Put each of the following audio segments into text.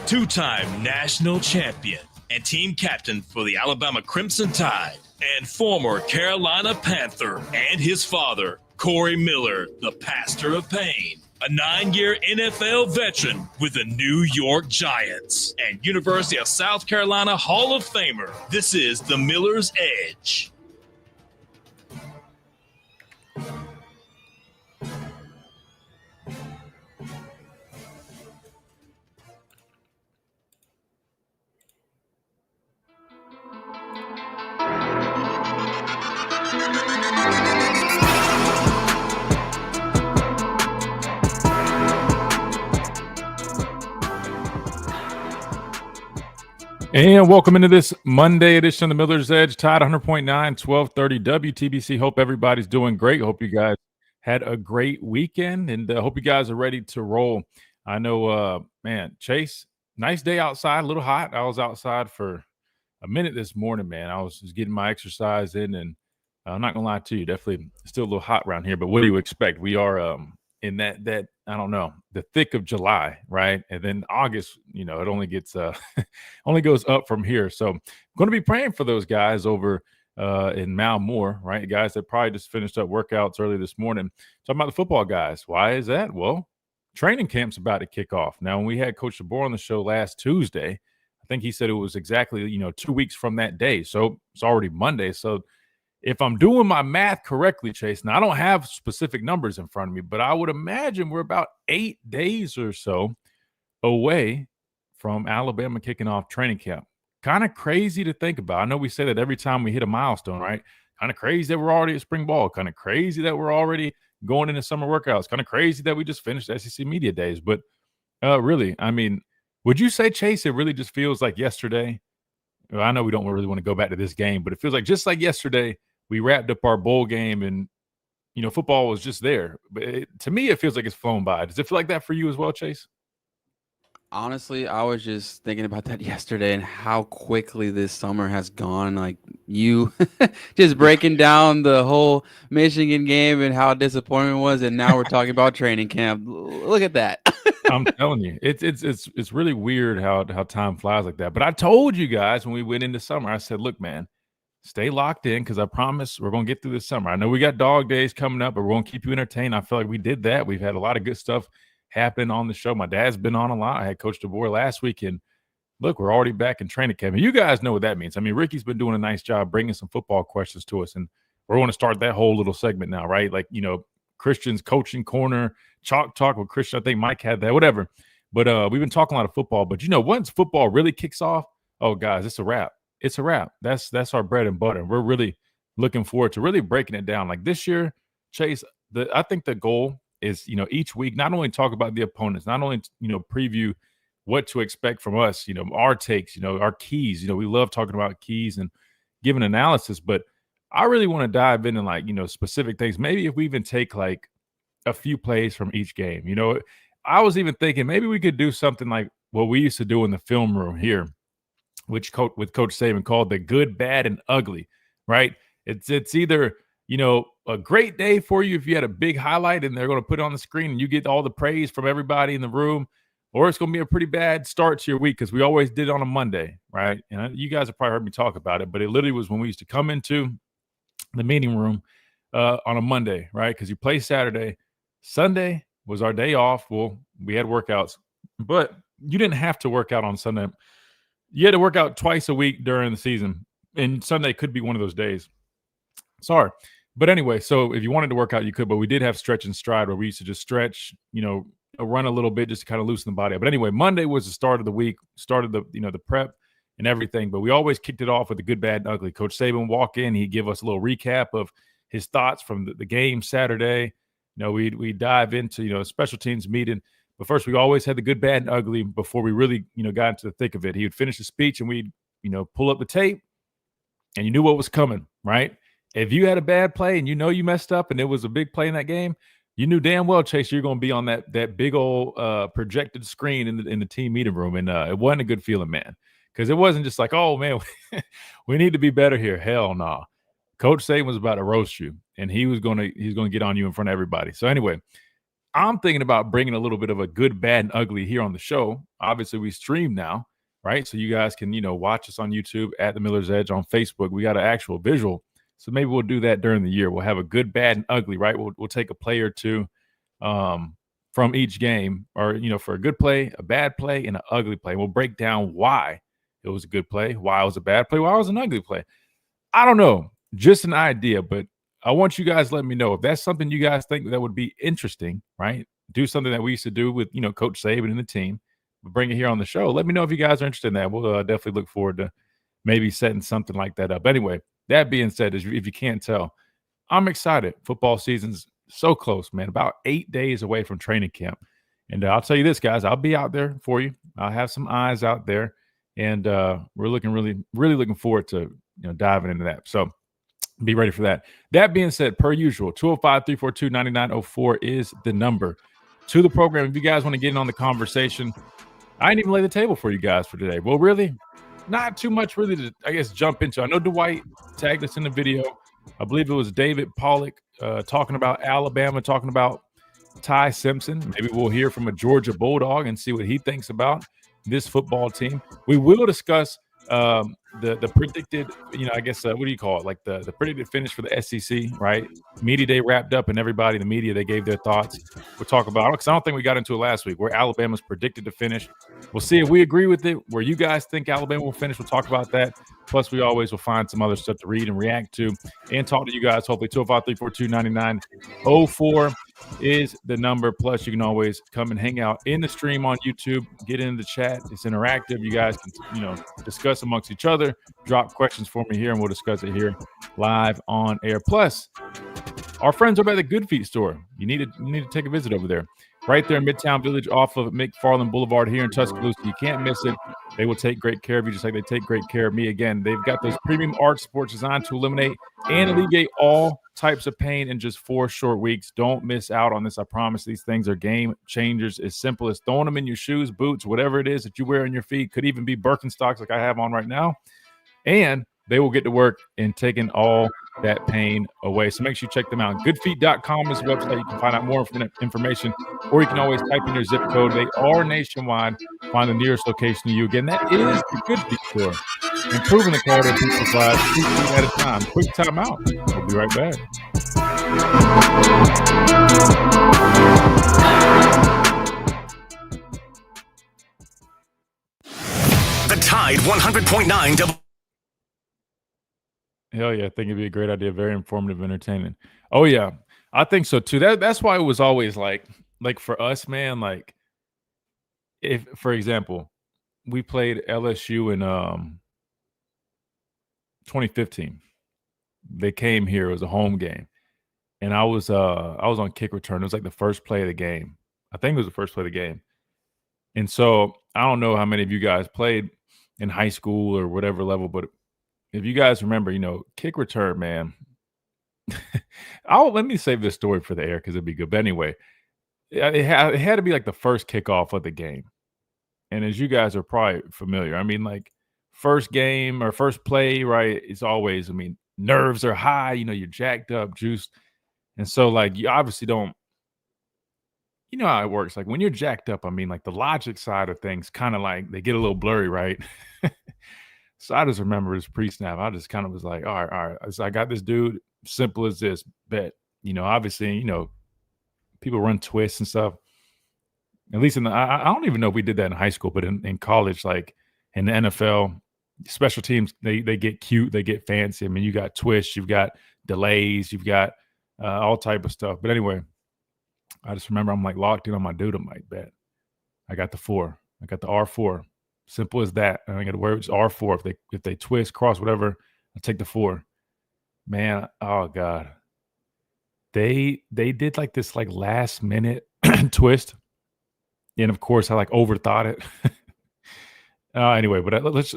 two-time national champion and team captain for the Alabama Crimson Tide, and former Carolina Panther, and his father, Corey Miller, the Pastor of Pain, a 9-year NFL veteran with the New York Giants, and University of South Carolina Hall of Famer. This is the Miller's Edge. And welcome into this Monday edition of the Miller's Edge, Tide 100.9, 1230 WTBC. Hope everybody's doing great. Hope you guys had a great weekend, and hope you guys are ready to roll. I know, man, Chase, nice day outside, a little hot. I was outside for a minute this morning, man. I was just getting my exercise in, and I'm not going to lie to you, definitely still a little hot around here, but what do you expect? We are in that I don't know, the thick of July, right? And then August, it only gets only goes up from here. So I'm going to be praying for those guys over in Mount Moore, right? Guys that probably just finished up workouts early this morning. Talking about the football guys. Why is that? Well, training camp's about to kick off. Now, when we had Coach DeBoer on the show last Tuesday, I think he said it was exactly, 2 weeks from that day. So it's already Monday. So if I'm doing my math correctly, Chase, now I don't have specific numbers in front of me, but I would imagine we're about 8 days or so away from Alabama kicking off training camp. Kind of crazy to think about. I know we say that every time we hit a milestone, right? Kind of crazy that we're already at spring ball. Kind of crazy that we're already going into summer workouts. Kind of crazy that we just finished SEC Media Days. But really, I mean, would you say, Chase, it really just feels like yesterday? Well, I know we don't really want to go back to this game, but it feels like just like yesterday, we wrapped up our bowl game and, football was just there. But to me, it feels like it's flown by. Does it feel like that for you as well, Chase? Honestly, I was just thinking about that yesterday and how quickly this summer has gone. Like you just breaking down the whole Michigan game and how disappointing it was, and now we're talking about training camp. Look at that. I'm telling you, it's really weird how time flies like that. But I told you guys when we went into summer, I said, look, man, stay locked in because I promise we're going to get through this summer. I know we got dog days coming up, but we're going to keep you entertained. I feel like we did that. We've had a lot of good stuff happen on the show. My dad's been on a lot. I had Coach DeBoer last week, and look, we're already back in training camp. And you guys know what that means. I mean, Ricky's been doing a nice job bringing some football questions to us, and we're going to start that whole little segment now, right? Like, Christian's coaching corner, chalk talk with Christian. I think Mike had that, whatever. But we've been talking a lot of football. But, once football really kicks off, oh, guys, it's a wrap. It's a wrap. That's our bread and butter. We're really looking forward to really breaking it down. Like this year, Chase, I think the goal is, each week, not only talk about the opponents, not only, preview what to expect from us, our takes, our keys. We love talking about keys and giving analysis, but I really want to dive into like, specific things. Maybe if we even take like a few plays from each game, I was even thinking maybe we could do something like what we used to do in the film room here, which with Coach Saban called the good, bad, and ugly, right? It's either, a great day for you if you had a big highlight and they're going to put it on the screen and you get all the praise from everybody in the room, or it's going to be a pretty bad start to your week because we always did it on a Monday, right? And you guys have probably heard me talk about it, but it literally was when we used to come into the meeting room on a Monday, right? Because you play Saturday. Sunday was our day off. Well, we had workouts, but you didn't have to work out on Sunday. You had to work out twice a week during the season, and Sunday could be one of those days. Sorry. But anyway, so if you wanted to work out, you could, but we did have stretch and stride where we used to just stretch, run a little bit just to kind of loosen the body up. But anyway, Monday was the start of the week, started the, the prep and everything, but we always kicked it off with the good, bad, and ugly. Coach Saban walk in, he'd give us a little recap of his thoughts from the game Saturday. We dive into, special teams meeting. But first, we always had the good, bad, and ugly before we really, got into the thick of it. He would finish the speech and we'd, pull up the tape and you knew what was coming, right? If you had a bad play and you messed up and it was a big play in that game, you knew damn well, Chase, you're going to be on that big old projected screen in the team meeting room. And it wasn't a good feeling, man, because it wasn't just like, oh, man, we need to be better here. Hell no. Nah. Coach Saban was about to roast you, and he was going to get on you in front of everybody. So anyway, I'm thinking about bringing a little bit of a good, bad, and ugly here on the show. Obviously, we stream now, right? So you guys can, watch us on YouTube at The Miller's Edge on Facebook. We got an actual visual. So maybe we'll do that during the year. We'll have a good, bad, and ugly, right? We'll take a play or two from each game, or, for a good play, a bad play, and an ugly play. We'll break down why it was a good play, why it was a bad play, why it was an ugly play. I don't know. Just an idea, but I want you guys to let me know if that's something you guys think that would be interesting, right? Do something that we used to do with, Coach Saban and the team. Bring it here on the show. Let me know if you guys are interested in that. We'll definitely look forward to maybe setting something like that up. Anyway, that being said, if you can't tell, I'm excited. Football season's so close, man. About 8 days away from training camp. And I'll tell you this, guys, I'll be out there for you. I'll have some eyes out there. And we're really looking forward to diving into that. So be ready for that. That being said, per usual, 205-342-9904 is the number to the program. If you guys want to get in on the conversation, I didn't even lay the table for you guys for today. Well, really, not too much really to, I guess, jump into. I know Dwight tagged us in the video. I believe it was David Pollock talking about Alabama, talking about Ty Simpson. Maybe we'll hear from a Georgia Bulldog and see what he thinks about this football team. We will discuss the predicted, I guess, what do you call it? Like the predicted finish for the SEC, right? Media day wrapped up, and everybody in the media, they gave their thoughts. We'll talk about it, because I don't think we got into it last week, where Alabama's predicted to finish. We'll see if we agree with it, where you guys think Alabama will finish. We'll talk about that. Plus, we always will find some other stuff to read and react to and talk to you guys. Hopefully, 205-342-9904 is the number. Plus, you can always come and hang out in the stream on YouTube. Get into the chat. It's interactive. You guys can, discuss amongst each other. Drop questions for me here, and we'll discuss it here live on air. Plus, our friends over at the Good Feet store. You need to take a visit over there. Right there in Midtown Village off of McFarland Boulevard here in Tuscaloosa. You can't miss it. They will take great care of you, just like they take great care of me. Again, they've got those premium arch sports designed to eliminate and alleviate all types of pain in just 4 short weeks. Don't miss out on this. I promise these things are game changers. As simple as throwing them in your shoes, boots, whatever it is that you wear on your feet. Could even be Birkenstocks like I have on right now. And they will get to work in taking all that pain away. So make sure you check them out. Goodfeet.com is the website. You can find out more information, or you can always type in your zip code. They are nationwide. Find the nearest location to you. Again, that is the Good Feet store. Improving the quality of people's lives 2 feet at a time. Quick time out. We'll be right back. The Tide 100.9 Hell yeah, I think it'd be a great idea. Very informative, entertaining. Oh yeah, I think so too. That's why it was always like for us, man. Like, if, for example, we played LSU in 2015. They came here. It was a home game, and I was on kick return. It was like the first play of the game. I think it was the first play of the game. And so I don't know how many of you guys played in high school or whatever level, but if you guys remember, kick return, man. Let me save this story for the air because it'd be good. But anyway, it had to be like the first kickoff of the game. And as you guys are probably familiar, I mean, like first game or first play, right? It's always, nerves are high, you're jacked up, juiced. And so like you obviously don't, you know how it works. Like when you're jacked up, like the logic side of things kind of like they get a little blurry, right? So I just remember this pre-snap. I just kind of was like, all right. So I got this dude, simple as this, bet. Obviously, people run twists and stuff. At least I don't even know if we did that in high school, but in college, like in the NFL, special teams, they get cute, they get fancy. You got twists, you've got delays, you've got all type of stuff. But anyway, I just remember I'm like locked in on my dude. I'm like, bet. I got the 4. I got the R4. Simple as that. I got to wear it's R4. If they twist, cross, whatever, I take the 4. Man, oh God. They did like this like last minute twist. And of course I like overthought it. Anyway, but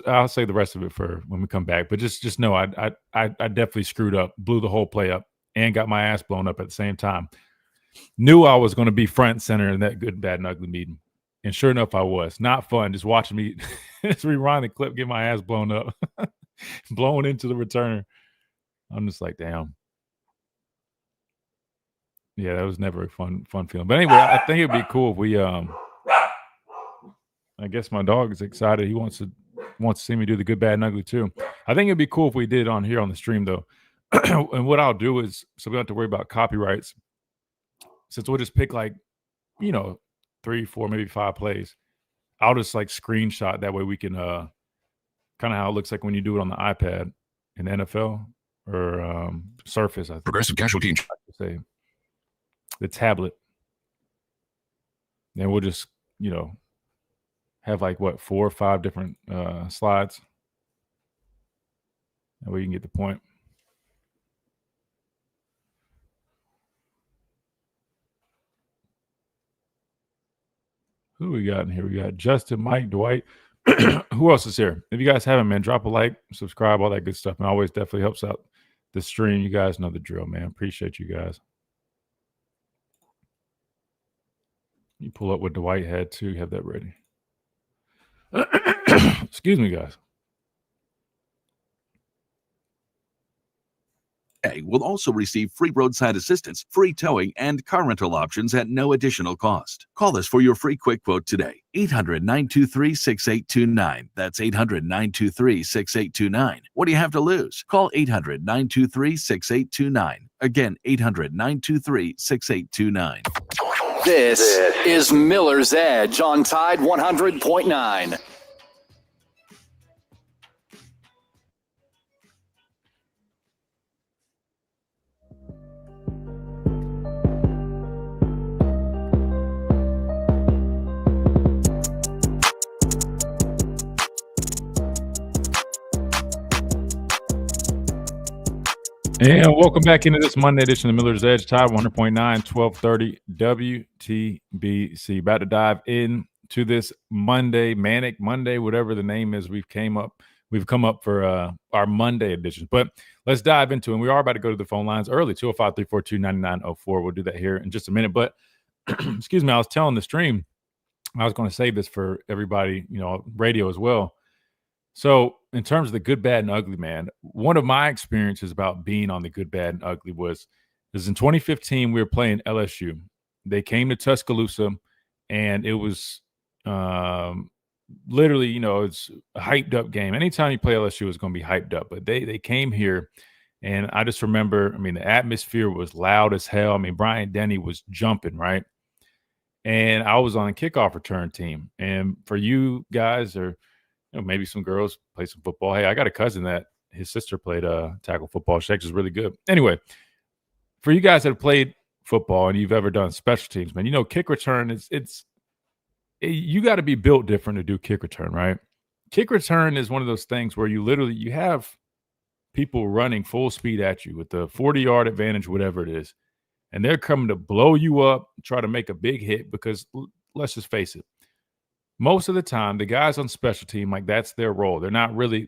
I'll say the rest of it for when we come back. But just know I definitely screwed up, blew the whole play up, and got my ass blown up at the same time. Knew I was going to be front and center in that good, bad, and ugly meeting. And sure enough, I was. Not fun just watching me just rewind the clip, get my ass blown up, blown into the returner. I'm just like, damn. Yeah, that was never a fun feeling. But anyway, I think it'd be cool if we I guess my dog is excited. He wants to see me do the good, bad, and ugly too. I think it'd be cool if we did it on here on the stream though. And what I'll do is, so we don't have to worry about copyrights. Since we'll just pick like, 3, 4, maybe 5 plays. I'll just like screenshot, that way we can kind of how it looks like when you do it on the iPad in the NFL or Surface. I think. Progressive Casualty. Say the tablet. And we'll just, have like 4 or 5 different slides. That way you can get the point. Who we got in here? We got Justin, Mike, Dwight. Who else is here? If you guys haven't, man, drop a like, subscribe, all that good stuff. And always definitely helps out the stream. You guys know the drill, man. Appreciate you guys. You pull up what Dwight had too. Have that ready. Excuse me, guys. Will also receive free roadside assistance, free towing, and car rental options at no additional cost. Call us for your free quick quote today. 800-923-6829. That's 800-923-6829. What do you have to lose? Call 800-923-6829. Again, 800-923-6829. This is Miller's Edge on Tide 100.9. And welcome back into this Monday edition of Miller's Edge, Tide 100.9, 1230 WTBC. About to dive into this Monday, Manic Monday, whatever the name is. We've come up for our Monday edition. But let's dive into it. And we are about to go to the phone lines early, 205-342-9904. We'll do that here in just a minute. But excuse me, I was telling the stream, I was going to save this for everybody, radio as well. So in terms of the good, bad, and ugly, man, one of my experiences about being on the good, bad, and ugly was in 2015, we were playing LSU. They came to Tuscaloosa, and it was literally, it's a hyped up game. Anytime you play LSU, it's going to be hyped up. But they came here, and I just remember, the atmosphere was loud as hell. Bryant Denny was jumping, right? And I was on a kickoff return team. And for you guys, or maybe some girls play some football. Hey, I got a cousin that his sister played tackle football. She actually is really good. Anyway, for you guys that have played football and you've ever done special teams, man, kick return you got to be built different to do kick return, right? Kick return is one of those things where you have people running full speed at you with the 40-yard advantage, whatever it is, and they're coming to blow you up, try to make a big hit because let's just face it. Most of the time, the guys on special team, that's their role. They're normally,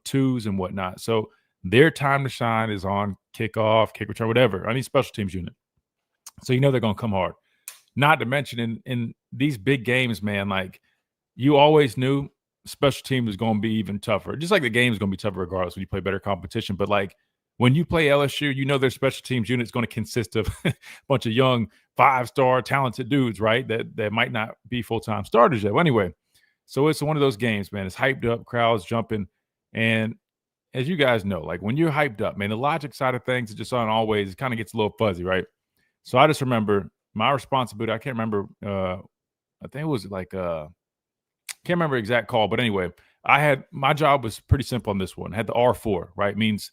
twos and whatnot. So their time to shine is on kickoff, kick return, whatever, on any special teams unit. So they're going to come hard. Not to mention in these big games, man, you always knew special team was going to be even tougher. Just like the game is going to be tougher regardless when you play better competition. But when you play LSU, their special teams unit is going to consist of a bunch of young 5-star talented dudes, right? That might not be full-time starters yet. Well, anyway, so it's one of those games, man. It's hyped up, crowds jumping. And as you guys know, when you're hyped up, man, the logic side of things is just on always, it kind of gets a little fuzzy, right? So I just remember my responsibility. I can't remember. I think it was can't remember exact call. But anyway, my job was pretty simple on this one. I had the R4, right? Means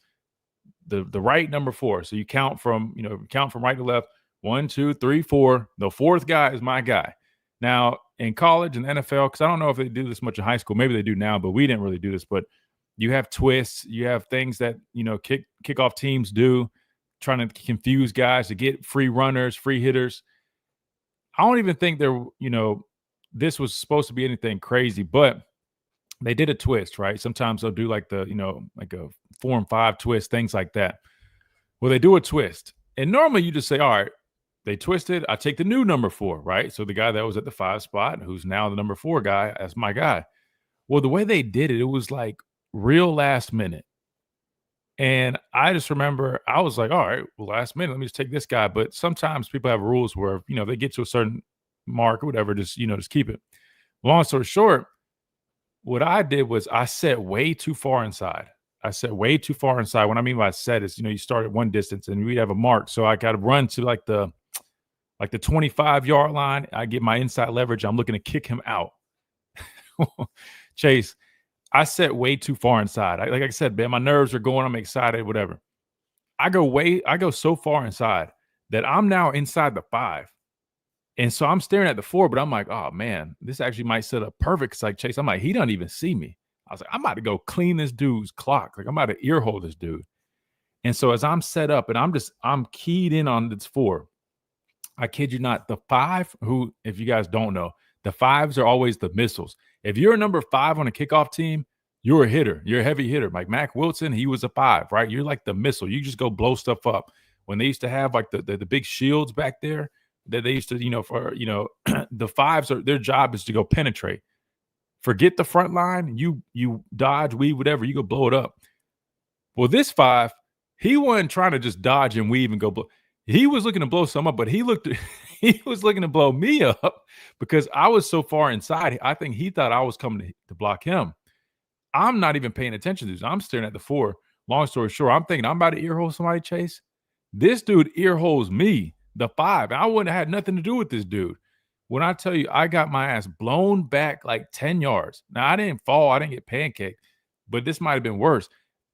the right number 4. So you count from right to left. 1, 2, 3, 4. The fourth guy is my guy. Now, in college and NFL, because I don't know if they do this much in high school. Maybe they do now, but we didn't really do this. But you have twists. You have things that, kickoff teams do, trying to confuse guys to get free runners, free hitters. I don't even think this was supposed to be anything crazy, but they did a twist, right? Sometimes they'll do like a 4 and 5 twist, things like that. Well, they do a twist. And normally you just say, all right, they twisted. I take the new number 4, right? So the guy that was at the 5 spot, who's now the number 4 guy, that's my guy. Well, the way they did it, it was real last minute. And I just remember I was like, all right, well, last minute, let me just take this guy. But sometimes people have rules where, they get to a certain mark or whatever, just keep it. Long story short, what I did was I set way too far inside. I set way too far inside. What I mean by set is, you start at one distance and we have a mark. So I got to run to like the 25-yard line. I get my inside leverage. I'm looking to kick him out. Chase, I set way too far inside. Like I said, man, my nerves are going. I'm excited, whatever. I go so far inside that I'm now inside the 5. And so I'm staring at the 4, but I'm like, oh man, this actually might set up perfect. Cause like Chase, I'm like, he doesn't even see me. I was like, I'm about to go clean this dude's clock. Like I'm about to ear hole this dude. And so as I'm set up and I'm keyed in on this 4, I kid you not, the 5, who, if you guys don't know, the 5s are always the missiles. If you're a number 5 on a kickoff team, you're a hitter. You're a heavy hitter. Like Mac Wilson, he was a 5, right? You're like the missile. You just go blow stuff up. When they used to have like the big shields back there that they used to, the 5s their job is to go penetrate. Forget the front line. You dodge, weave, whatever. You go blow it up. Well, this 5, he wasn't trying to just dodge and weave and go blow. He was looking to blow some up, but he was looking to blow me up because I was so far inside. I think he thought I was coming to block him. I'm not even paying attention to this. I'm staring at the 4. Long story short, I'm thinking I'm about to ear hole somebody, Chase. This dude ear holes me, the 5. I wouldn't have had nothing to do with this dude. When I tell you, I got my ass blown back like 10 yards. Now, I didn't fall. I didn't get pancaked, but this might have been worse.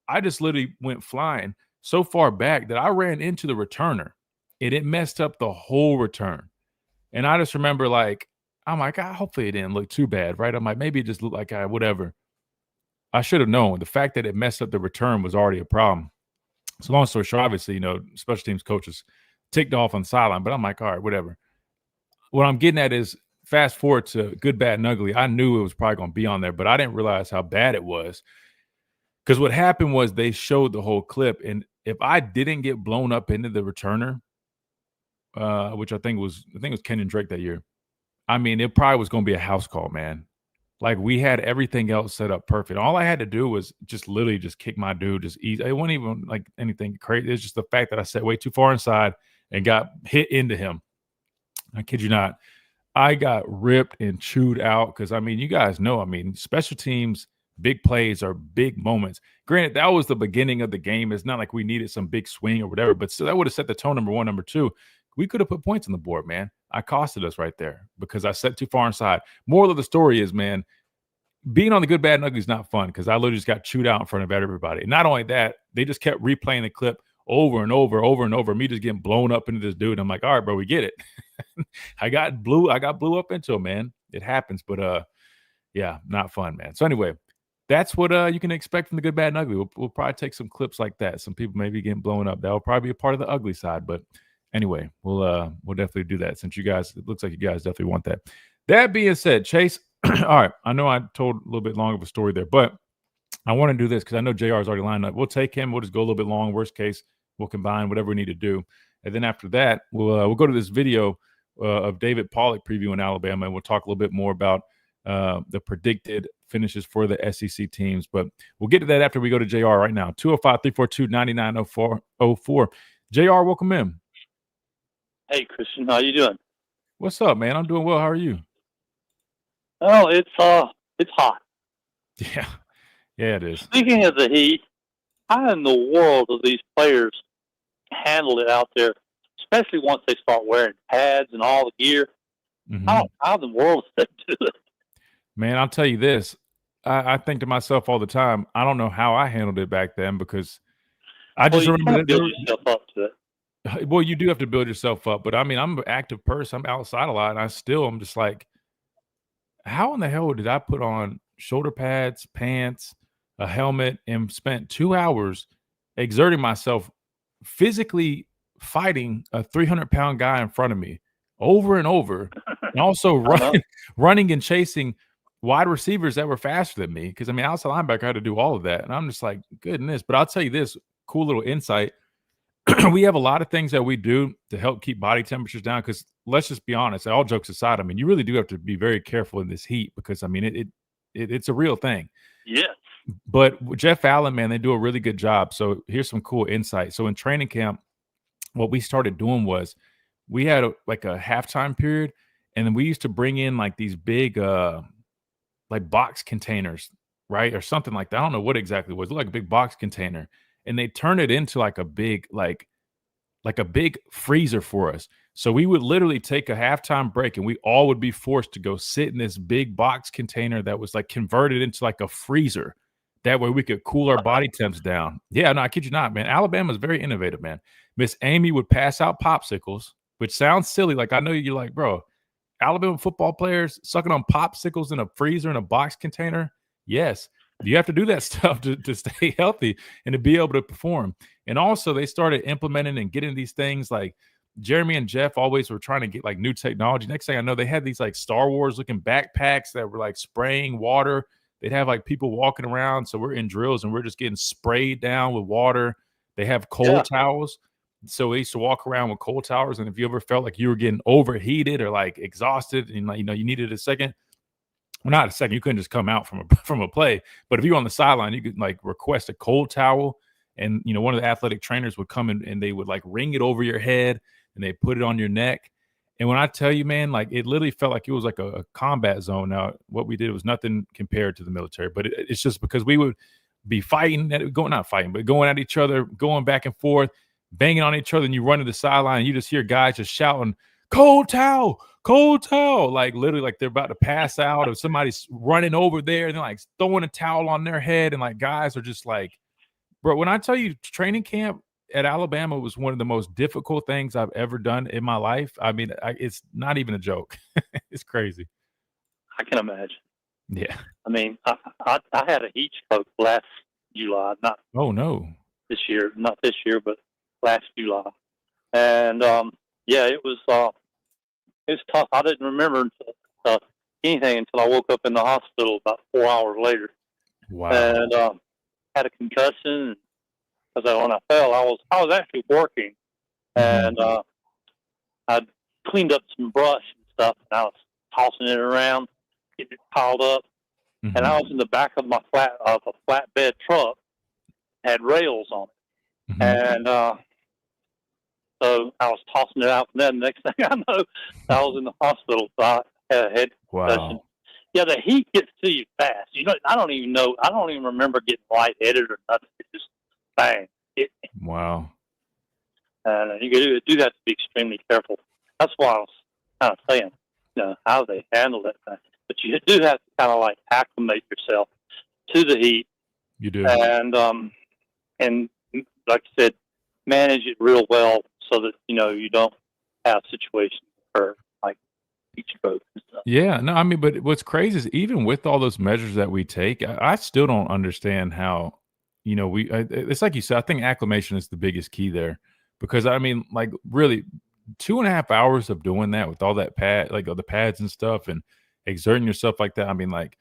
I just literally went flying so far back that I ran into the returner, and it messed up the whole return. And I just remember, like, I'm like, hopefully it didn't look too bad, right? I'm like, maybe it just looked like whatever. I should have known. The fact that it messed up the return was already a problem. So long story short, obviously, special teams coaches ticked off on the sideline, but I'm like, all right, whatever. What I'm getting at is fast forward to Good, Bad, and Ugly. I knew it was probably going to be on there, but I didn't realize how bad it was. Because what happened was they showed the whole clip, and if I didn't get blown up into the returner, which I think was Kenyon Drake that year, I mean, it probably was going to be a house call, man. Like we had everything else set up perfect. All I had to do was just literally just kick my dude, just easy. It wasn't even like anything crazy. It's just the fact that I sat way too far inside and got hit into him. I kid you not. I got ripped and chewed out because, I mean, you guys know, I mean, special teams, big plays are big moments. Granted, that was the beginning of the game. It's not like we needed some big swing or whatever, but still that would have set the tone, number 1. Number 2, we could have put points on the board, man. I costed us right there because I set too far inside. Moral of the story is, man, being on the Good, Bad, and Ugly is not fun because I literally just got chewed out in front of everybody. And not only that, they just kept replaying the clip over and over, me just getting blown up into this dude. I'm like, all right, bro, we get it. I got blew up into him, man. It happens, but yeah, not fun, man. So anyway, that's what you can expect from the Good, Bad, and Ugly. We'll probably take some clips like that. Some people maybe getting blown up. That will probably be a part of the ugly side, but anyway, we'll definitely do that since it looks like you guys definitely want that. That being said, Chase, all right, I know I told a little bit long of a story there, but I want to do this because I know JR is already lined up. We'll take him. We'll just go a little bit long. Worst case, we'll combine whatever we need to do. And then after that, we'll go to this video of David Pollock previewing Alabama, and we'll talk a little bit more about the predicted finishes for the SEC teams. But we'll get to that after we go to JR right now. 205-342-9904. JR, welcome in. Hey, Christian, how you doing? What's up, man? I'm doing well. How are you? Oh, it's hot. Yeah, it is. Speaking of the heat, how in the world do these players handle it out there, especially once they start wearing pads and all the gear? Mm-hmm. How in the world do they do it? Man, I'll tell you this. I think to myself all the time, I don't know how I handled it back then because I just remember that build yourself up to it. Well, you do have to build yourself up, but I mean, I'm an active person. I'm outside a lot, and I'm just like, how in the hell did I put on shoulder pads, pants, a helmet, and spent 2 hours exerting myself, physically fighting a 300-pound guy in front of me over and over, and also running and chasing wide receivers that were faster than me? Because, I mean, outside linebacker had to do all of that, and I'm just like, goodness. But I'll tell you this, cool little insight. We have a lot of things that we do to help keep body temperatures down because let's just be honest, all jokes aside, I mean, you really do have to be very careful in this heat because, I mean, it's a real thing. Yes. But with Jeff Allen, man, they do a really good job. So here's some cool insight. So in training camp, what we started doing was we had like a halftime period, and then we used to bring in like these big like box containers, right? Or something like that. I don't know what exactly it was. It looked like a big box container. And they turned it into like a big, like a big freezer for us. So we would literally take a halftime break and we all would be forced to go sit in this big box container that was like converted into like a freezer. That way we could cool our body temps down. Yeah, no, I kid you not, man. Alabama's very innovative, man. Miss Amy would pass out popsicles, which sounds silly. Like, I know you're like, bro, Alabama football players sucking on popsicles in a freezer in a box container. Yes, you have to do that stuff to stay healthy and to be able to perform. And also, they started implementing and getting these things like Jeremy and Jeff always were trying to get like new technology. Next thing I know, they had these like Star Wars looking backpacks that were like spraying water. They'd have like people walking around. So we're in drills and we're just getting sprayed down with water. They have cold towels. So we used to walk around with cold towels. And if you ever felt like you were getting overheated or like exhausted and like, you needed a second, well, not a second, you couldn't just come out from a play. But if you're on the sideline, you could like request a cold towel. And, one of the athletic trainers would come in and they would like ring it over your head and they put it on your neck. And when I tell you, man, like it literally felt like it was like a combat zone. Now, what we did was nothing compared to the military, but it's just because we would be fighting, going at each other, going back and forth, banging on each other, and you run to the sideline and you just hear guys just shouting, cold towel, like literally like they're about to pass out or somebody's running over there and they're like throwing a towel on their head. And like guys are just like, bro, when I tell you training camp at Alabama was one of the most difficult things I've ever done in my life. I mean, it's not even a joke. It's crazy. I can imagine. Yeah. I mean, I had a heat stroke last July, not this year, but last July. And it was tough. I didn't remember anything until I woke up in the hospital about 4 hours later. Wow. And had a concussion. Because when I fell, I was actually working, and I cleaned up some brush and stuff, and I was tossing it around, getting it piled up, and I was in the back of a flatbed truck, had rails on it, and so I was tossing it out, and then the next thing I know, I was in the hospital. So I had a head concussion. Wow. Yeah, the heat gets to you fast. I don't even remember getting lightheaded or nothing. It's just bang. Wow. And you do have to be extremely careful. That's why I was kind of saying, how they handle it. But you do have to kind of like acclimate yourself to the heat. You do. And like I said, manage it real well so that, you don't have situations occur like heat stroke and stuff. Yeah, no, I mean, but what's crazy is even with all those measures that we take, I still don't understand how, it's like you said, I think acclimation is the biggest key there because I mean, like really 2.5 hours of doing that with all that like all the pads and stuff and exerting yourself like that. I mean, like,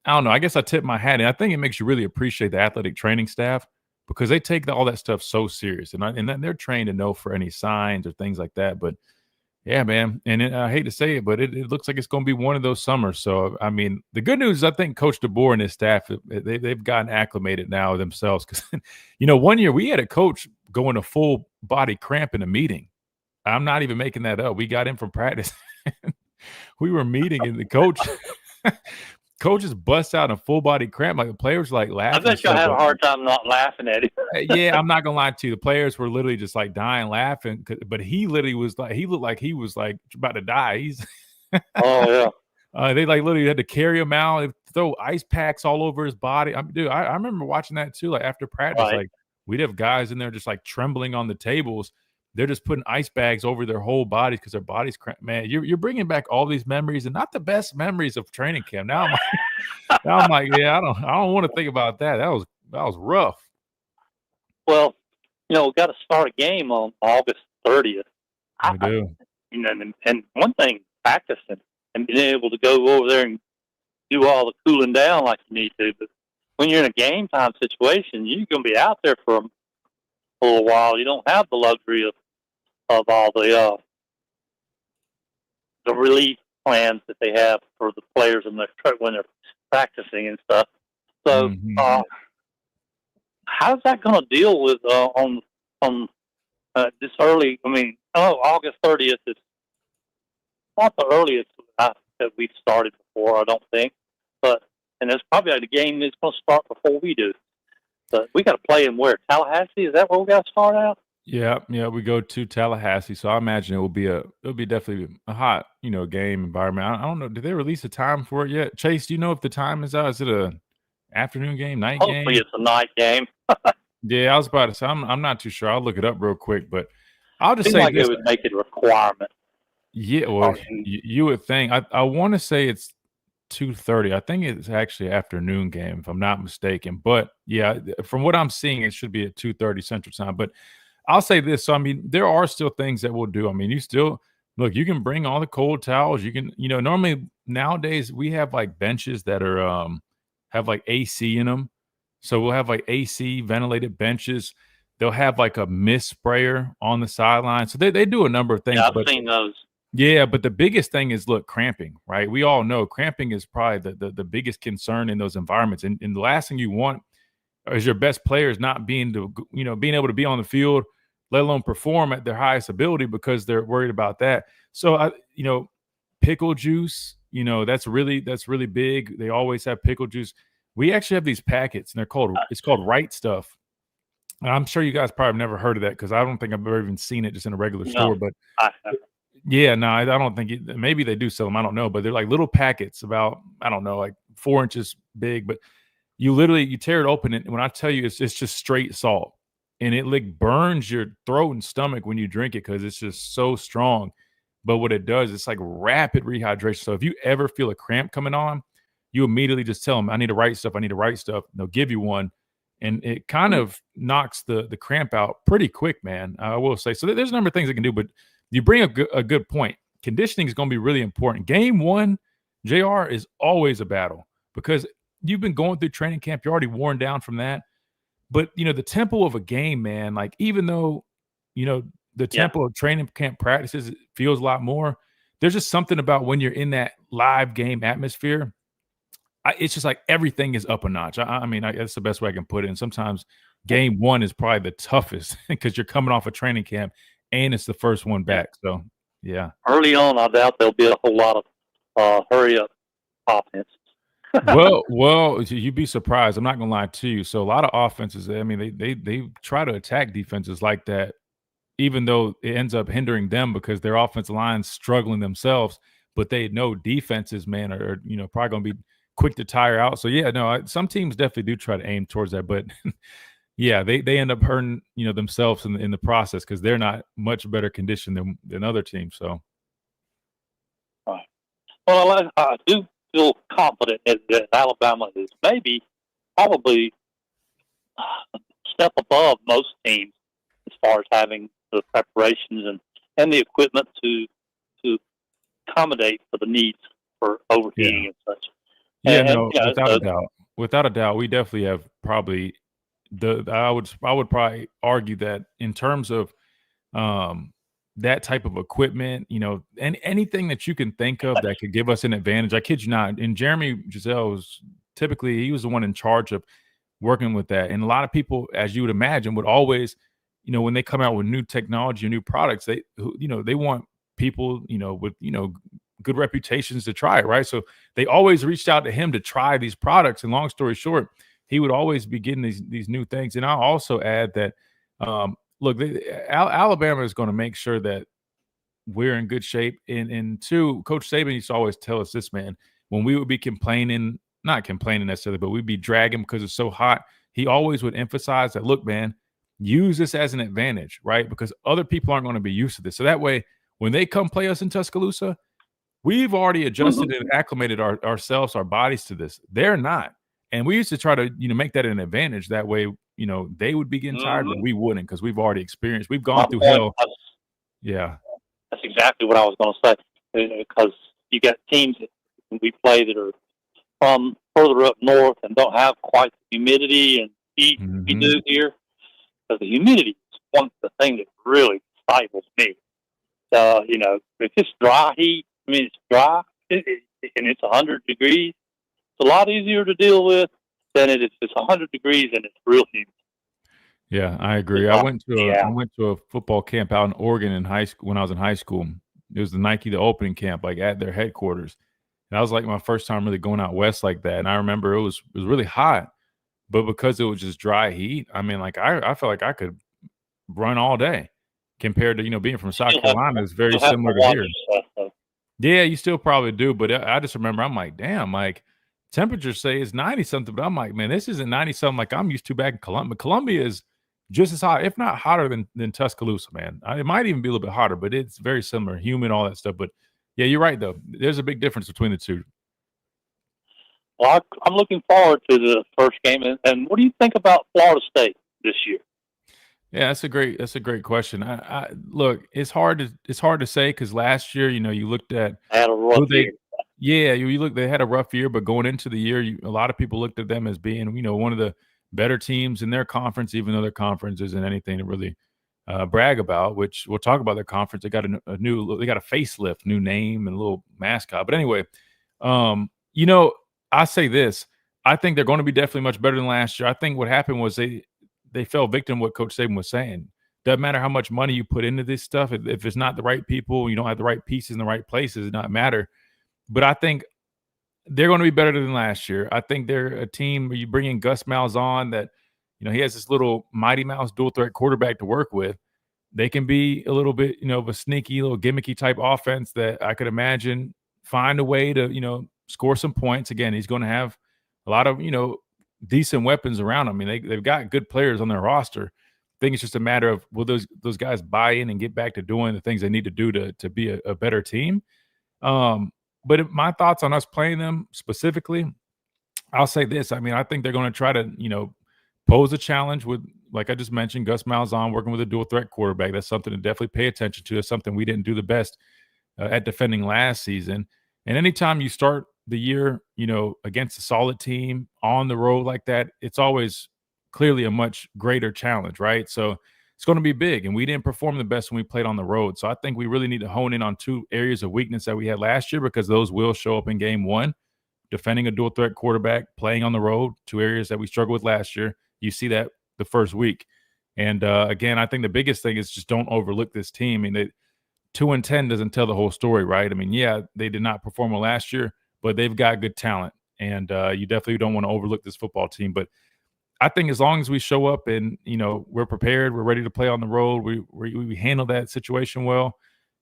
I don't know, I guess I tip my hat and I think it makes you really appreciate the athletic training staff because they take all that stuff so serious and they're trained to know for any signs or things like that. But yeah, man. And I hate to say it, but it looks like it's going to be one of those summers. So, I mean, the good news is I think Coach DeBoer and his staff, they've gotten acclimated now themselves. Because, 1 year we had a coach go in a full body cramp in a meeting. I'm not even making that up. We got in from practice. We were meeting and the coach just bust out in a full body cramp. Like the players like laughing. I bet you had a hard time not laughing at him. Yeah, I'm not gonna lie to you. The players were literally just like dying laughing, but he literally was like, he looked like he was like about to die. He's oh yeah. They like literally had to carry him out, they throw ice packs all over his body. I remember watching that too. Like after practice, Right. like we'd have guys in there just like trembling on the tables. They're just putting ice bags over their whole bodies because their bodies cramp. Man, you're bringing back all these memories and not the best memories of training camp. Now I'm like, yeah, I don't want to think about that. That was rough. Well, we got to start a game on August 30th. We do. And one thing, practicing and being able to go over there and do all the cooling down like you need to. But when you're in a game time situation, you're going to be out there for a little while. You don't have the luxury of all the relief plans that they have for the players when they're practicing and stuff. So, Mhm. how's that going to deal with on this early? I mean, August 30th is not the earliest that we've started before, I don't think. But and there's probably the game is going to start before we do. But we got to play in where, Tallahassee? Is that where we got to start out? Yeah, yeah, we go to Tallahassee, so I imagine it'll be definitely a hot, game environment. I don't know, did they release a time for it yet? Chase, do you know if the time is out? Is it a afternoon game, night Hopefully, game? it's a night game. Yeah, I was about to say I'm not too sure. I'll look it up real quick, but I'll just Seems say like this. it would make it a requirement. Yeah, I well, mean, you would think. I want to say it's 2:30. I think it's actually afternoon game if I'm not mistaken. But yeah, from what I'm seeing, it should be at 2:30 Central Time. But I'll say this. So I mean, there are still things that we'll do. I mean, you still look, you can bring all the cold towels. You can, normally nowadays we have like benches that are have like AC in them. So we'll have like AC ventilated benches. They'll have like a mist sprayer on the sideline. So they do a number of things, yeah, I've but seen those. yeah, but the biggest thing is look, cramping, right? We all know cramping is probably the biggest concern in those environments. And the last thing you want is your best players not being able to be on the field, let alone perform at their highest ability because they're worried about that. So pickle juice, that's really big. They always have pickle juice. We actually have these packets and it's called Right Stuff. And I'm sure you guys probably have never heard of that because I don't think I've ever even seen it just in a regular store. No, But I haven't. yeah, no, I don't think maybe they do sell them. I don't know, but they're like little packets about, I don't know, like 4 inches big. But you tear it open, and when I tell you, it's just straight salt, and it like burns your throat and stomach when you drink it because it's just so strong. But what it does, it's like rapid rehydration. So if you ever feel a cramp coming on, you immediately just tell them, "I need to write stuff. I need to write stuff." And they'll give you one, and it kind of knocks the cramp out pretty quick, man. I will say. So there's a number of things it can do, but you bring a good point. Conditioning is going to be really important. Game one, JR, is always a battle because you've been going through training camp. You're already worn down from that. But, the tempo of a game, man, like even though, the Yeah. tempo of training camp practices feels a lot more, there's just something about when you're in that live game atmosphere. It's just like everything is up a notch. I mean, that's the best way I can put it. And sometimes game one is probably the toughest because you're coming off a training camp and it's the first one Yeah. back. So, yeah. Early on, I doubt there'll be a whole lot of hurry up offense. Well, you'd be surprised. I'm not gonna lie to you. So a lot of offenses, I mean, they try to attack defenses like that, even though it ends up hindering them because their offensive line's struggling themselves. But they know defenses, man, are probably gonna be quick to tire out. So yeah, no, some teams definitely do try to aim towards that, but yeah, they end up hurting themselves in the process because they're not much better conditioned than other teams. So Right. Well, I do feel confident that Alabama is probably a step above most teams as far as having the preparations and the equipment to accommodate for the needs for overheating and such. yeah, And no, without a doubt, we definitely have probably I would probably argue that in terms of that type of equipment, and anything that you can think of that could give us an advantage. I kid you not. And Jeremy Giselle he was the one in charge of working with that. And a lot of people, as you would imagine, would always, when they come out with new technology or new products, they want people, with, good reputations to try it, right? So they always reached out to him to try these products. And long story short, he would always be getting these new things. And I'll also add that, look, Alabama is going to make sure that we're in good shape. And two, Coach Saban used to always tell us this, man, when we would be not complaining necessarily, but we'd be dragging because it's so hot. He always would emphasize that, look, man, use this as an advantage, right? Because other people aren't going to be used to this. So that way, when they come play us in Tuscaloosa, we've already adjusted and acclimated ourselves, our bodies to this. They're not. And we used to try to, make that an advantage. That way, they would be getting tired, but we wouldn't because we've already experienced. We've gone through hell. Yeah. That's exactly what I was going to say. Because you got teams that we play that are from further up north and don't have quite the humidity and heat we do here. Because the humidity is one of the things that really stifles me. If it's dry heat, I mean, it's dry and it's 100 degrees. a lot easier to deal with than it is. It's 100 degrees and it's real humid. Yeah, I agree. I went to a football camp out in Oregon in high school when I was in high school. It was the opening camp, like at their headquarters. And that was like my first time really going out west like that. And I remember it was really hot, but because it was just dry heat, I mean, like I felt like I could run all day compared to, being from South Carolina is very similar to here. Yeah, you still probably do, but I just remember I'm like, damn, like temperatures say it's 90 something, but I'm like, man, this isn't 90 something like I'm used to back in Columbia. Columbia is just as hot, if not hotter than Tuscaloosa, man. It might even be a little bit hotter, but it's very similar, humid, all that stuff. But yeah, you're right though. There's a big difference between the two. Well, I'm looking forward to the first game. And what do you think about Florida State this year? Yeah, that's a great question. I look, it's hard to say because last year, you looked at I had a rough year. Yeah, you look, they had a rough year, but going into the year, a lot of people looked at them as being, one of the better teams in their conference, even though their conference isn't anything to really brag about. Which we'll talk about their conference. They got they got a facelift, new name, and a little mascot. But anyway, I say this: I think they're going to be definitely much better than last year. I think what happened was they fell victim to what Coach Saban was saying. Doesn't matter how much money you put into this stuff. If it's not the right people, you don't have the right pieces in the right places, it doesn't matter. But I think they're going to be better than last year. I think they're a team where you bring in Gus Malzahn that, he has this little Mighty Mouse dual threat quarterback to work with. They can be a little bit, of a sneaky, little gimmicky type offense that I could imagine find a way to, score some points. Again, he's going to have a lot of, decent weapons around him. I mean, they've got good players on their roster. I think it's just a matter of will those guys buy in and get back to doing the things they need to do to be a better team. But my thoughts on us playing them specifically, I'll say this. I mean, I think they're going to try to, pose a challenge with, like I just mentioned, Gus Malzahn working with a dual threat quarterback. That's something to definitely pay attention to. It's something we didn't do the best at defending last season. And anytime you start the year, against a solid team on the road like that, it's always clearly a much greater challenge, right? So it's going to be big, and we didn't perform the best when we played on the road. So I think we really need to hone in on two areas of weakness that we had last year because those will show up in game one. Defending a dual threat quarterback, playing on the road, two areas that we struggled with last year. You see that the first week. And again, I think the biggest thing is just don't overlook this team. I mean, 2-10 doesn't tell the whole story, right? I mean, yeah, they did not perform well last year, but they've got good talent. And you definitely don't want to overlook this football team. But I think as long as we show up and, we're prepared, we're ready to play on the road, we handle that situation well,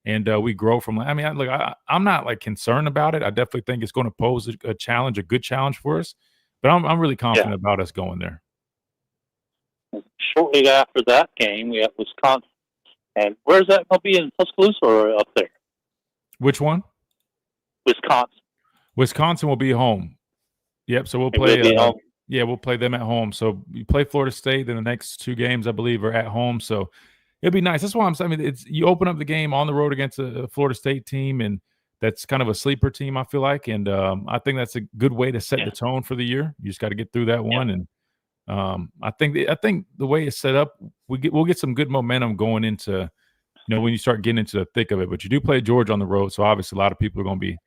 and we grow from – I mean, I'm not, like, concerned about it. I definitely think it's going to pose a challenge, a good challenge for us. But I'm really confident about us going there. Shortly after that game, we have Wisconsin. And where's that going to be, in Tuscaloosa or up there? Which one? Wisconsin. Wisconsin will be home. Yep, so we'll play we'll play them at home. So you play Florida State, then the next two games, I believe, are at home. So it'll be nice. That's why I'm saying, I mean, you open up the game on the road against a Florida State team, and that's kind of a sleeper team, I feel like. And I think that's a good way to set the tone for the year. You just got to get through that one. And I think the way it's set up, we'll get some good momentum going into, when you start getting into the thick of it. But you do play Georgia on the road, so obviously a lot of people are going to be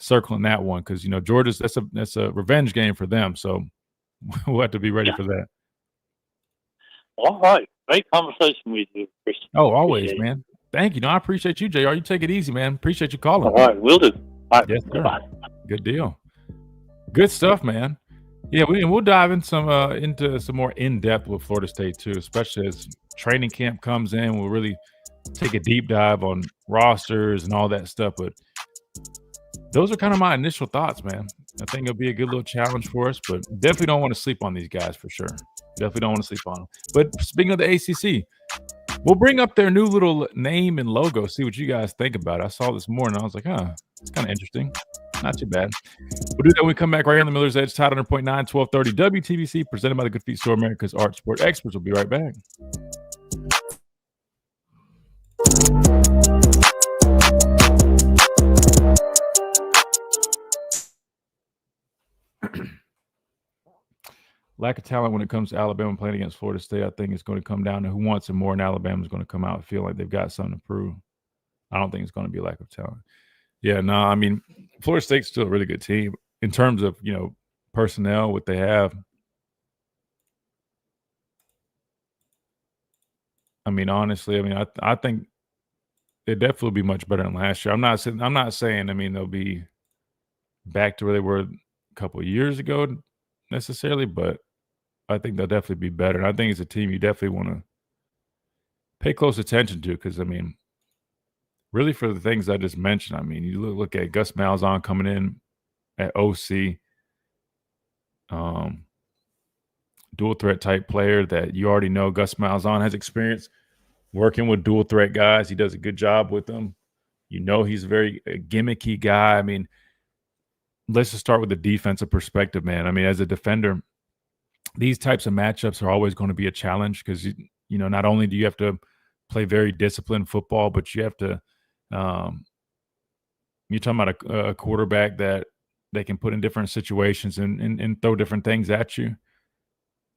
circling that one because Georgia's that's a revenge game for them. So we'll have to be ready for that. All right, great conversation with you, Chris. Oh, always, man. Thank you. No, I appreciate you, JR. You take it easy, man. Appreciate you calling. All right, we'll do. All right, yes, sir. Bye. Good deal. Good stuff, man. Yeah, we'll dive in into some more in depth with Florida State too, especially as training camp comes in. We'll really take a deep dive on rosters and all that stuff. But those are kind of my initial thoughts, man. I think it'll be a good little challenge for us, but definitely don't want to sleep on these guys for sure. Definitely don't want to sleep on them. But speaking of the ACC, we'll bring up their new little name and logo, see what you guys think about it. I saw this morning. I was like, it's kind of interesting. Not too bad. We'll do that when we come back right here on the Miller's Edge, Tide 100.9, 1230 WTBC, presented by the Good Feet Store, America's Art Sport Experts. We'll be right back. Lack of talent when it comes to Alabama playing against Florida State. I think it's going to come down to who wants it more, and Alabama's going to come out and feel like they've got something to prove. I don't think it's going to be a lack of talent. Yeah, no, I mean, Florida State's still a really good team in terms of, personnel, what they have. I mean, honestly, I mean, I think it definitely will be much better than last year. I'm not saying, I mean, they'll be back to where they were a couple of years ago necessarily, but I think they'll definitely be better. And I think it's a team you definitely want to pay close attention to because, I mean, really for the things I just mentioned, I mean, you look at Gus Malzahn coming in at OC, dual threat type player that you already know Gus Malzahn has experience working with dual threat guys. He does a good job with them. You know, he's a very gimmicky guy. I mean, let's just start with the defensive perspective, man. I mean, as a defender, these types of matchups are always going to be a challenge because, you know, not only do you have to play very disciplined football, but you have to you're talking about a quarterback that they can put in different situations and throw different things at you.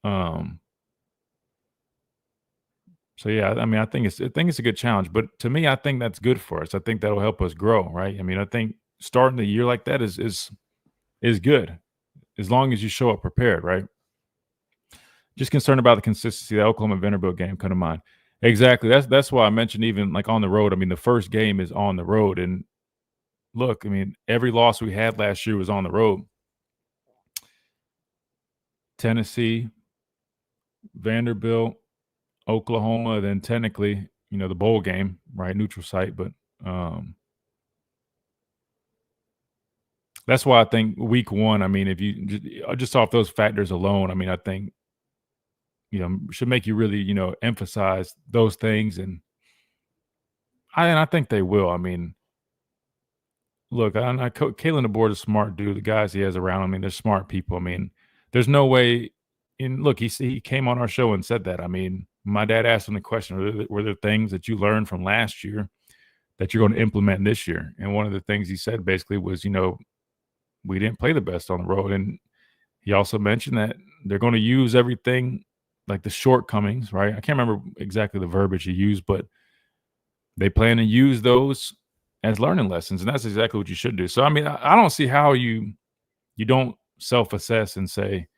So yeah, I mean, I think it's a good challenge, but to me, I think that's good for us. I think that'll help us grow, right? I mean, I think starting the year like that is good as long as you show up prepared, right? Just concerned about the consistency. The Oklahoma Vanderbilt game come to mind. Exactly. That's why I mentioned even like on the road. I mean, the first game is on the road, and look, I mean, every loss we had last year was on the road. Tennessee, Vanderbilt, Oklahoma, then technically, you know, the bowl game, right? Neutral site, but that's why I think week one, I mean, if you just off those factors alone, I mean, I think, you know, should make you really, you know, emphasize those things. And I think they will. I mean, look, Kalen DeBoer is a smart dude. The guys he has around, I mean, they're smart people. I mean, there's no way. And look, he came on our show and said that. I mean, my dad asked him the question: were there things that you learned from last year that you're going to implement this year? And one of the things he said basically was, you know, we didn't play the best on the road, and he also mentioned that they're going to use everything, like the shortcomings, right? I can't remember exactly the verbiage he used, but they plan to use those as learning lessons, and that's exactly what you should do. So, I mean, I don't see how you don't self-assess and say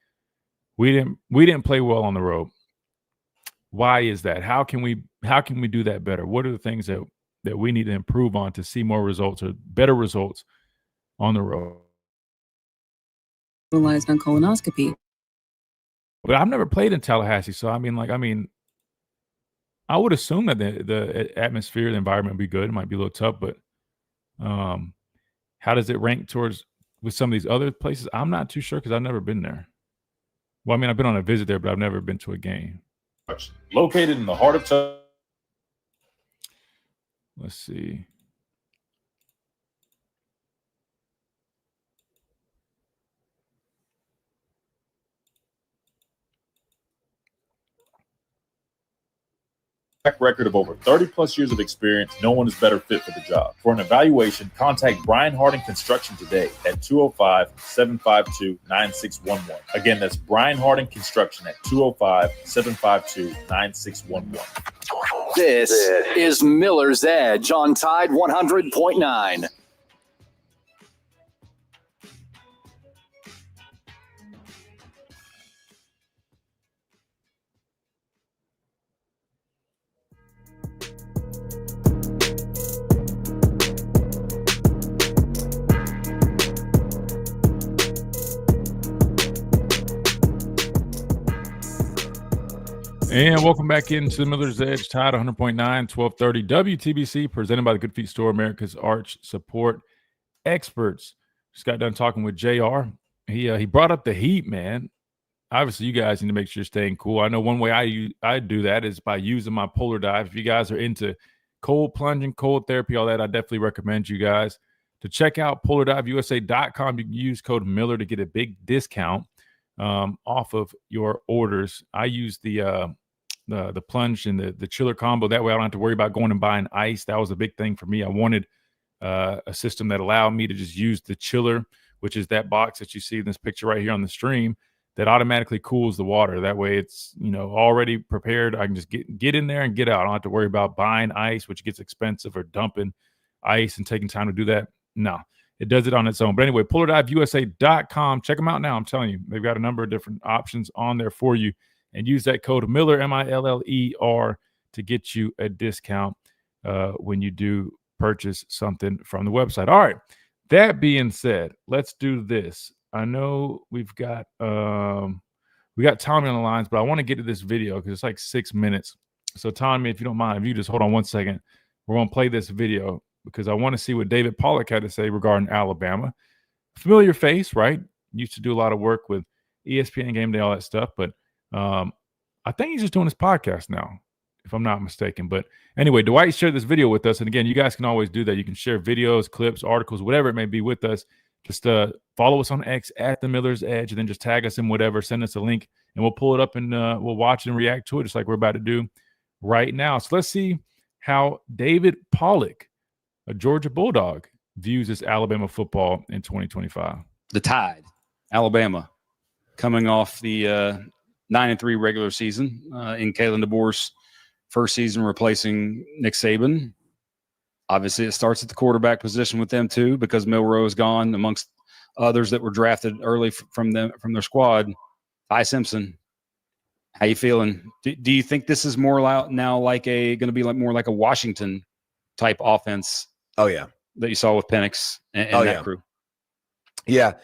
we didn't play well on the road. Why is that? How can we do that better? What are the things that we need to improve on to see more results or better results on the road? Realized on colonoscopy. But I've never played in Tallahassee, so I mean, I would assume that the atmosphere, the environment would be good. It might be a little tough, but how does it rank towards with some of these other places? I'm not too sure because I've never been there. Well, I mean, I've been on a visit there, but I've never been to a game. Located in the heart of Let's see. track record of over 30 plus years of experience, no one is better fit for the job. For an evaluation, contact Brian Harding Construction today at 205-752-9611. Again, that's Brian Harding Construction at 205-752-9611. This is Miller's Edge on Tide 100.9. And welcome back into Miller's Edge, Tide 100.9, 1230 WTBC, presented by the Good Feet Store, America's Arch Support Experts. Just got done talking with JR. He brought up the heat, man. Obviously, you guys need to make sure you're staying cool. I know one way I do that is by using my Polar Dive. If you guys are into cold plunging, cold therapy, all that, I definitely recommend you guys to check out PolarDiveUSA.com. You can use code Miller to get a big discount off of your orders. I use the plunge and the chiller combo. That way I don't have to worry about going and buying ice. That was a big thing for me. I wanted a system that allowed me to just use the chiller, which is that box that you see in this picture right here on the stream, that automatically cools the water. That way it's, you know, already prepared. I can just get in there and get out. I don't have to worry about buying ice, which gets expensive, or dumping ice and taking time to do that. No, it does it on its own. But anyway, PullerDiveUSA.com. Check them out now. I'm telling you, they've got a number of different options on there for you. And use that code Miller, MILLER, to get you a discount when you do purchase something from the website. All right. That being said, let's do this. I know we got Tommy on the lines, but I want to get to this video because it's like 6 minutes. So Tommy, if you don't mind, if you just hold on 1 second, we're going to play this video because I want to see what David Pollock had to say regarding Alabama. Familiar face, right? Used to do a lot of work with ESPN Game Day, all that stuff, but I think he's just doing his podcast now, if I'm not mistaken. But anyway, Dwight shared this video with us. And again, you guys can always do that. You can share videos, clips, articles, whatever it may be with us. Just follow us on X at The Miller's Edge, and then just tag us in whatever. Send us a link, and we'll pull it up, and we'll watch and react to it just like we're about to do right now. So let's see how David Pollock, a Georgia Bulldog, views this Alabama football in 2025. The Tide, Alabama, coming off the 9-3 regular season in Kalen DeBoer's first season replacing Nick Saban. Obviously, it starts at the quarterback position with them too, because Milroe is gone, amongst others that were drafted early from their squad. Ty Simpson, how you feeling? Do you think this is more now like going to be like more like a Washington type offense? Oh yeah, that you saw with Penix and that crew. Yeah,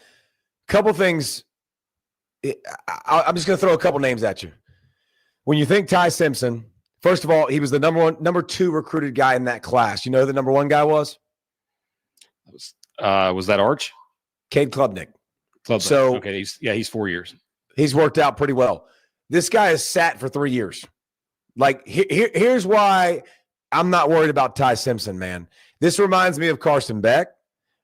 couple things. I'm just going to throw a couple names at you. When you think Ty Simpson, first of all, he was the number 2 recruited guy in that class. You know who the number 1 guy was? Was that Arch? Cade Klubnik. So okay, he's 4 years. He's worked out pretty well. This guy has sat for 3 years. Like here's why I'm not worried about Ty Simpson, man. This reminds me of Carson Beck.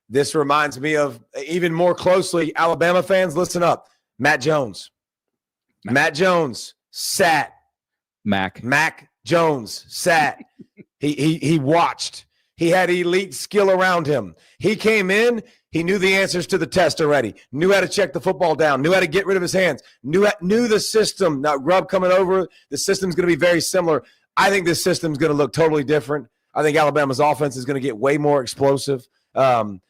This reminds me of, even more closely, Alabama fans, listen up. Matt Jones. Matt Jones sat. Mac Jones sat. He watched. He had elite skill around him. He came in. He knew the answers to the test already. Knew how to check the football down. Knew how to get rid of his hands. Knew the system. Now Grubb coming over. The system's going to be very similar. I think this system's going to look totally different. I think Alabama's offense is going to get way more explosive.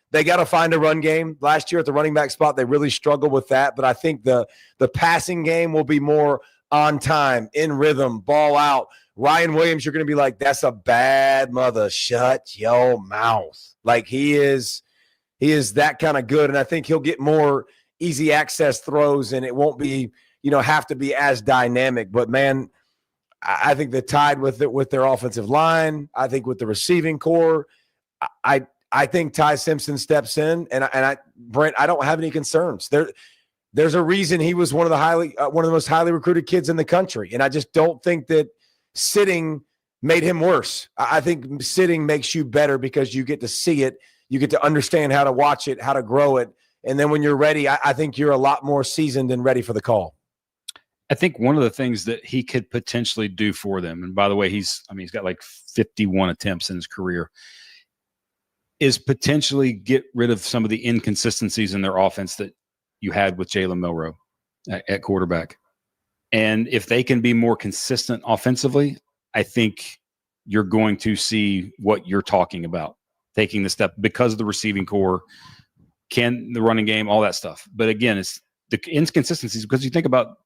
They got to find a run game. Last year at the running back spot, they really struggled with that. But I think the passing game will be more on time, in rhythm, ball out. Ryan Williams, you're going to be like, that's a bad mother. Shut your mouth. Like he is that kind of good. And I think he'll get more easy access throws, and it won't be, have to be as dynamic. But man, I think the Tide with their offensive line, I think with the receiving core, I think Ty Simpson steps in, and Brent, I don't have any concerns. There's a reason he was one of the most highly recruited kids in the country, and I just don't think that sitting made him worse. I think sitting makes you better because you get to see it, you get to understand how to watch it, how to grow it, and then when you're ready, I think you're a lot more seasoned and ready for the call. I think one of the things that he could potentially do for them, and by the way, he's got like 51 attempts in his career, is potentially get rid of some of the inconsistencies in their offense that you had with Jalen Milroe at quarterback. And if they can be more consistent offensively, I think you're going to see what you're talking about, taking the step because of the receiving core, the running game, all that stuff. But again, it's the inconsistencies, because you think about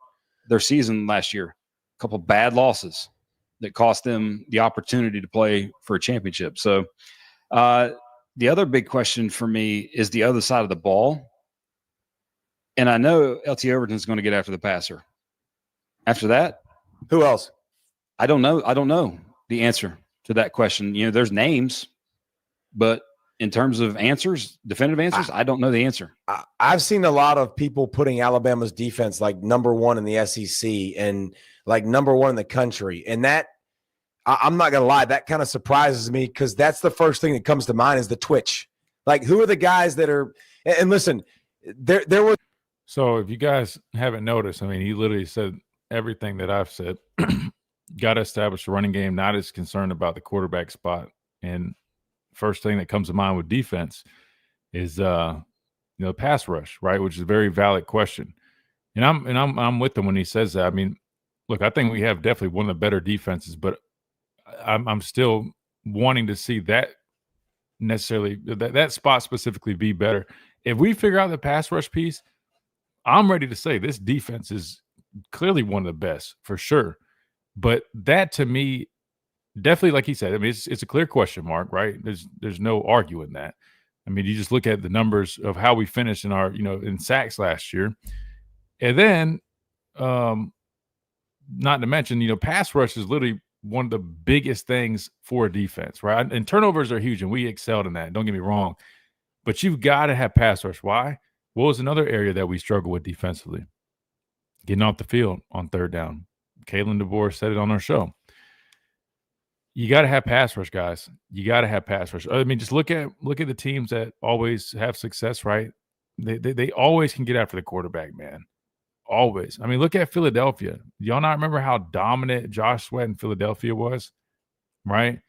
their season last year, a couple of bad losses that cost them the opportunity to play for a championship. So, the other big question for me is the other side of the ball. And I know LT Overton's going to get after the passer. After that, who else? I don't know. I don't know the answer to that question. There's names, but in terms of answers, definitive answers, I don't know the answer. I've seen a lot of people putting Alabama's defense like number 1 in the SEC and like number 1 in the country. And that, I'm not going to lie, that kind of surprises me, because that's the first thing that comes to mind is the twitch. Like, who are the guys that are – and listen, there was – So if you guys haven't noticed, he literally said everything that I've said. Got to establish a running game, not as concerned about the quarterback spot. And first thing that comes to mind with defense is pass rush, right, which is a very valid question. And I'm with him when he says that. Look, I think we have definitely one of the better defenses, but I'm still wanting to see that necessarily that spot specifically be better. If we figure out the pass rush piece, I'm ready to say this defense is clearly one of the best for sure. But that to me, definitely, like he said, I mean, it's a clear question mark, right? There's no arguing that. I mean, you just look at the numbers of how we finished in our, in sacks last year. And then, not to mention, pass rush is literally one of the biggest things for a defense, right? And turnovers are huge, and we excelled in that. Don't get me wrong. But you've got to have pass rush. Why? What was another area that we struggle with defensively? Getting off the field on third down. Kalen DeBoer said it on our show. You got to have pass rush, guys. You got to have pass rush. I mean, just look at the teams that always have success, right? They always can get after the quarterback, man. Always. I mean, look at Philadelphia. Y'all not remember how dominant Josh Sweat in Philadelphia was, right?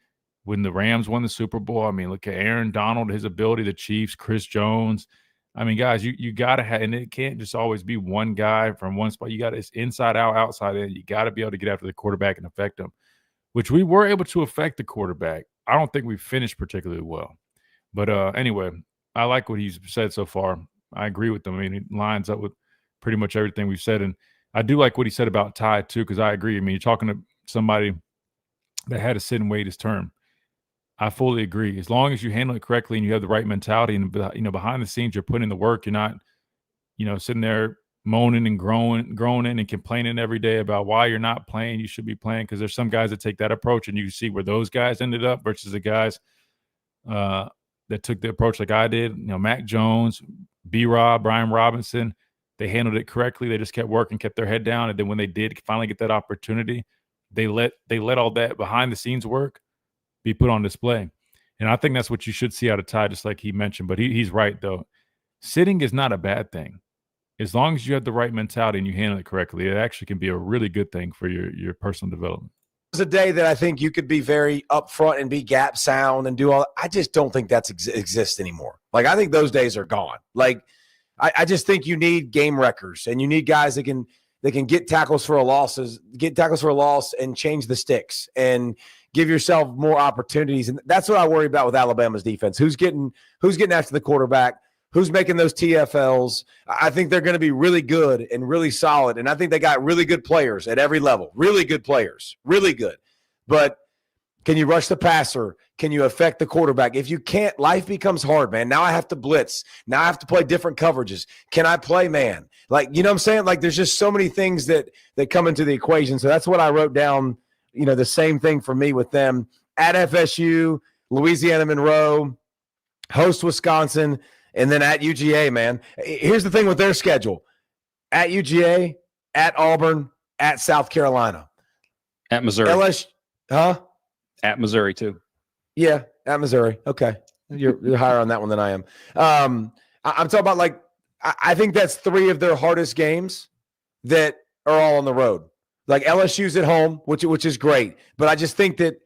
When the Rams won the Super Bowl. I mean, look at Aaron Donald, his ability, the Chiefs, Chris Jones. I mean, guys, you got to have, and it can't just always be one guy from one spot. You got to, it's inside out, outside in. You got to be able to get after the quarterback and affect him, which we were able to affect the quarterback. I don't think we finished particularly well. But anyway, I like what he's said so far. I agree with him. I mean, it lines up with pretty much everything we've said. And I do like what he said about Ty, too, because I agree. I mean, you're talking to somebody that had to sit and wait his turn. I fully agree. As long as you handle it correctly and you have the right mentality and, behind the scenes, you're putting in the work. You're not, sitting there moaning and groaning and complaining every day about why you're not playing. You should be playing, because there's some guys that take that approach, and you see where those guys ended up versus the guys that took the approach like I did. Mac Jones, B-Rob, Brian Robinson, they handled it correctly. They just kept working, kept their head down. And then when they did finally get that opportunity, they let all that behind the scenes work be put on display. And I think that's what you should see out of Ty, just like he mentioned. But he's right, though. Sitting is not a bad thing. As long as you have the right mentality and you handle it correctly, it actually can be a really good thing for your personal development. It was a day that I think you could be very upfront and be gap sound and do all. I just don't think that exists anymore. Like, I think those days are gone. Like, I just think you need game wreckers, and you need guys that can get tackles for a loss and change the sticks and give yourself more opportunities. And that's what I worry about with Alabama's defense. Who's getting after the quarterback? Who's making those TFLs? I think they're going to be really good and really solid. And I think they got really good players at every level. Really good players. Really good. But can you rush the passer? Can you affect the quarterback? If you can't, life becomes hard, man. Now I have to blitz. Now I have to play different coverages. Can I play man? Like, you know what I'm saying? Like, there's just so many things that come into the equation. So that's what I wrote down, the same thing for me with them. At FSU, Louisiana Monroe, host Wisconsin, and then at UGA, man. Here's the thing with their schedule. At UGA, at Auburn, at South Carolina. At Missouri. LSU, huh? At Missouri, too. Yeah, at Missouri. Okay. You're higher on that one than I am. I'm talking about, like, I think that's 3 of their hardest games that are all on the road. Like, LSU's at home, which is great. But I just think that